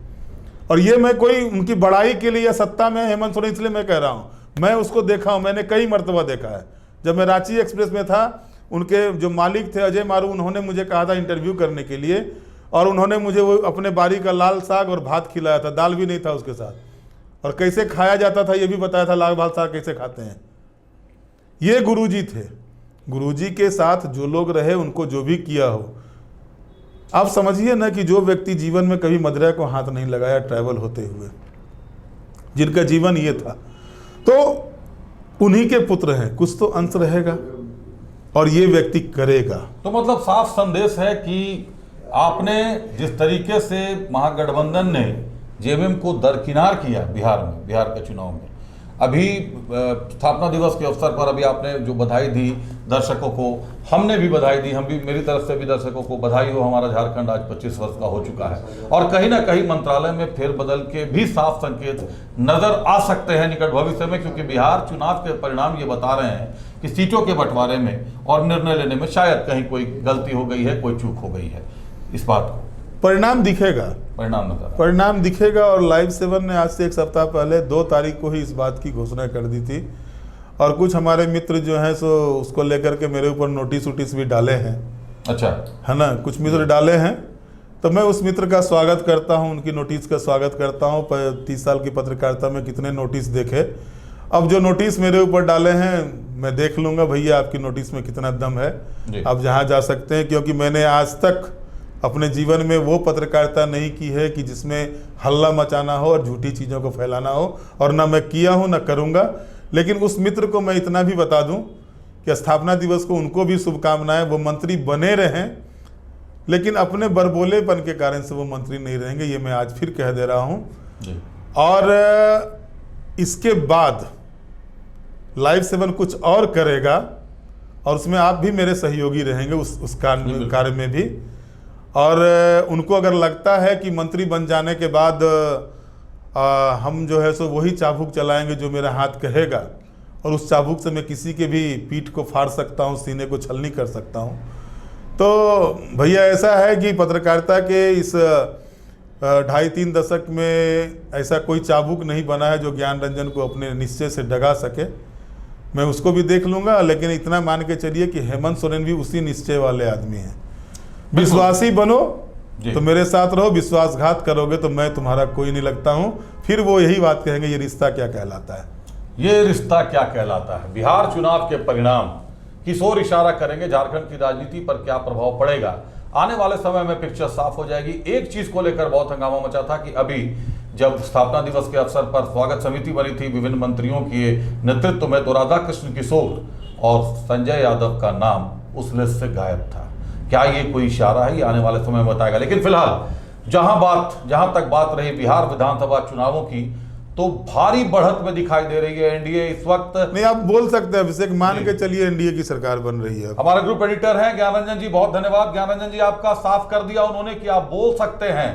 Speaker 2: और ये मैं कोई उनकी बड़ाई के लिए या सत्ता में हेमंत सोरेन इसलिए मैं कह रहा हूँ, मैं उसको देखा हूँ, मैंने कई मर्तबा देखा है। जब मैं रांची एक्सप्रेस में था, उनके जो मालिक थे अजय मारू, उन्होंने मुझे कहा था इंटरव्यू करने के लिए, और उन्होंने मुझे वो अपने बारी का लाल साग और भात खिलाया था, दाल भी नहीं था उसके साथ, और कैसे खाया जाता था ये भी बताया था, लाल भाल साग कैसे खाते हैं। ये गुरुजी थे। गुरुजी के साथ जो लोग रहे, उनको जो भी किया हो, आप समझिए ना कि जो व्यक्ति जीवन में कभी मदिरा को हाथ नहीं लगाया ट्रैवल होते हुए, जिनका जीवन ये था, तो उन्हीं के पुत्र हैं, कुछ तो अंश रहेगा और ये व्यक्ति करेगा।
Speaker 1: तो मतलब साफ संदेश है कि आपने जिस तरीके से महागठबंधन ने जेएमएम को दरकिनार किया बिहार में, बिहार के चुनाव में, अभी स्थापना दिवस के अवसर पर अभी आपने जो बधाई दी दर्शकों को, हमने भी बधाई दी, हम भी, मेरी तरफ से भी दर्शकों को बधाई हो। हमारा झारखंड आज 25 वर्ष का हो चुका है और कहीं ना कहीं मंत्रालय में फेरबदल के भी साफ संकेत नजर आ सकते हैं निकट भविष्य में, क्योंकि बिहार चुनाव के परिणाम ये बता रहे हैं कि सीटों के बंटवारे में और निर्णय लेने में शायद कहीं कोई गलती हो गई है, कोई चूक हो गई है। इस बात को
Speaker 2: परिणाम दिखेगा, परिणाम दिखेगा। और लाइव 7 ने आज से एक सप्ताह पहले 2 तारीख को ही इस बात की घोषणा कर दी थी, और कुछ हमारे मित्र जो हैं सो उसको लेकर के मेरे ऊपर नोटिस वोटिस भी डाले हैं।
Speaker 1: अच्छा,
Speaker 2: है ना, कुछ मित्र डाले हैं, तो मैं उस मित्र का स्वागत करता हूं, उनकी नोटिस का स्वागत करता हूं। 30 साल की पत्रकारिता में कितने नोटिस देखे। अब जो नोटिस मेरे ऊपर डाले हैं मैं देख लूँगा, भैया आपकी नोटिस में कितना दम है, आप जहाँ जा सकते हैं, क्योंकि मैंने आज तक अपने जीवन में वो पत्रकारिता नहीं की है कि जिसमें हल्ला मचाना हो और झूठी चीज़ों को फैलाना हो, और ना मैं किया हूँ ना करूँगा। लेकिन उस मित्र को मैं इतना भी बता दूं कि स्थापना दिवस को उनको भी शुभकामनाएं। वो मंत्री बने रहें, लेकिन अपने बरबोलेपन के कारण से वो मंत्री नहीं रहेंगे, ये मैं आज फिर कह दे रहा हूँ। और इसके बाद लाइव 7 कुछ और करेगा, और उसमें आप भी मेरे सहयोगी रहेंगे उस कार्य में भी। और उनको अगर लगता है कि मंत्री बन जाने के बाद हम जो है सो वही चाबुक चलाएंगे जो मेरा हाथ कहेगा, और उस चाबुक से मैं किसी के भी पीठ को फाड़ सकता हूँ, सीने को छलनी कर सकता हूँ, तो भैया ऐसा है कि पत्रकारिता के इस 2.5-3 दशक में ऐसा कोई चाबुक नहीं बना है जो ज्ञान रंजन को अपने निश्चय से डगा सके। मैं उसको भी देख लूँगा, लेकिन इतना मान के चलिए कि हेमंत सोरेन भी उसी निश्चय वाले आदमी हैं। विश्वासी बनो तो मेरे साथ रहो, विश्वासघात करोगे तो मैं तुम्हारा कोई नहीं लगता हूं। फिर वो यही बात कहेंगे, ये रिश्ता क्या कहलाता है,
Speaker 1: ये रिश्ता क्या कहलाता है। बिहार चुनाव के परिणाम किस ओर इशारा करेंगे, झारखंड की राजनीति पर क्या प्रभाव पड़ेगा, आने वाले समय में पिक्चर साफ हो जाएगी। एक चीज को लेकर बहुत हंगामा मचा था कि अभी जब स्थापना दिवस के अवसर पर स्वागत समिति बनी थी विभिन्न मंत्रियों के नेतृत्व में, तो राधाकृष्ण किशोर और संजय यादव का नाम उस लिस्ट से गायब था। क्या ये कोई इशारा है, ये आने वाले समय में बताएगा। लेकिन फिलहाल जहां तक बात रही बिहार विधानसभा चुनावों की, तो भारी बढ़त में दिखाई दे रही है एनडीए इस वक्त।
Speaker 2: नहीं, आप बोल सकते हैं अभिषेक, मान के चलिए एनडीए की सरकार बन रही है।
Speaker 1: हमारे ग्रुप एडिटर हैं ज्ञान रंजन जी, बहुत धन्यवाद। ज्ञान रंजन जी, आपका साफ कर दिया उन्होंने कि आप बोल सकते हैं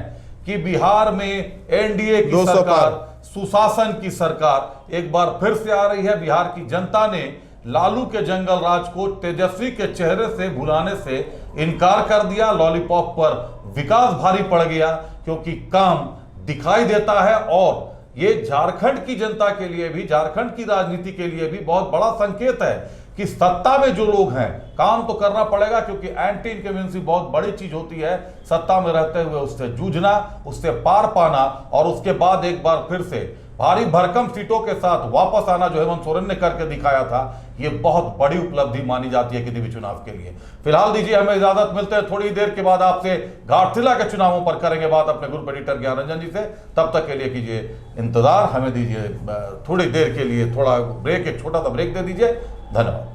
Speaker 1: कि बिहार में एनडीए की सरकार, सुशासन की सरकार एक बार फिर से आ रही है। बिहार की जनता ने लालू के जंगल राज को तेजस्वी के चेहरे से भुलाने से इनकार कर दिया। लॉलीपॉप पर विकास भारी पड़ गया, क्योंकि काम दिखाई देता है। और ये झारखंड की जनता के लिए भी, झारखंड की राजनीति के लिए भी बहुत बड़ा संकेत है कि सत्ता में जो लोग हैं, काम तो करना पड़ेगा, क्योंकि एंटी इनकम्बेंसी बहुत बड़ी चीज होती है। सत्ता में रहते हुए उससे जूझना, उससे पार पाना, और उसके बाद एक बार फिर से भारी भरकम सीटों के साथ वापस आना, जो हेमंत सोरेन ने करके दिखाया था, ये बहुत बड़ी उपलब्धि मानी जाती है किसी भी चुनाव के लिए। फिलहाल दीजिए हमें इजाजत, मिलते हैं थोड़ी देर के बाद आपसे घाटशिला के चुनावों पर करेंगे बात अपने ग्रुप एडिटर ज्ञान रंजन जी से। तब तक के लिए कीजिए इंतजार, हमें दीजिए थोड़ी देर के लिए थोड़ा ब्रेक, एक छोटा सा ब्रेक दे दीजिए। धन्यवाद।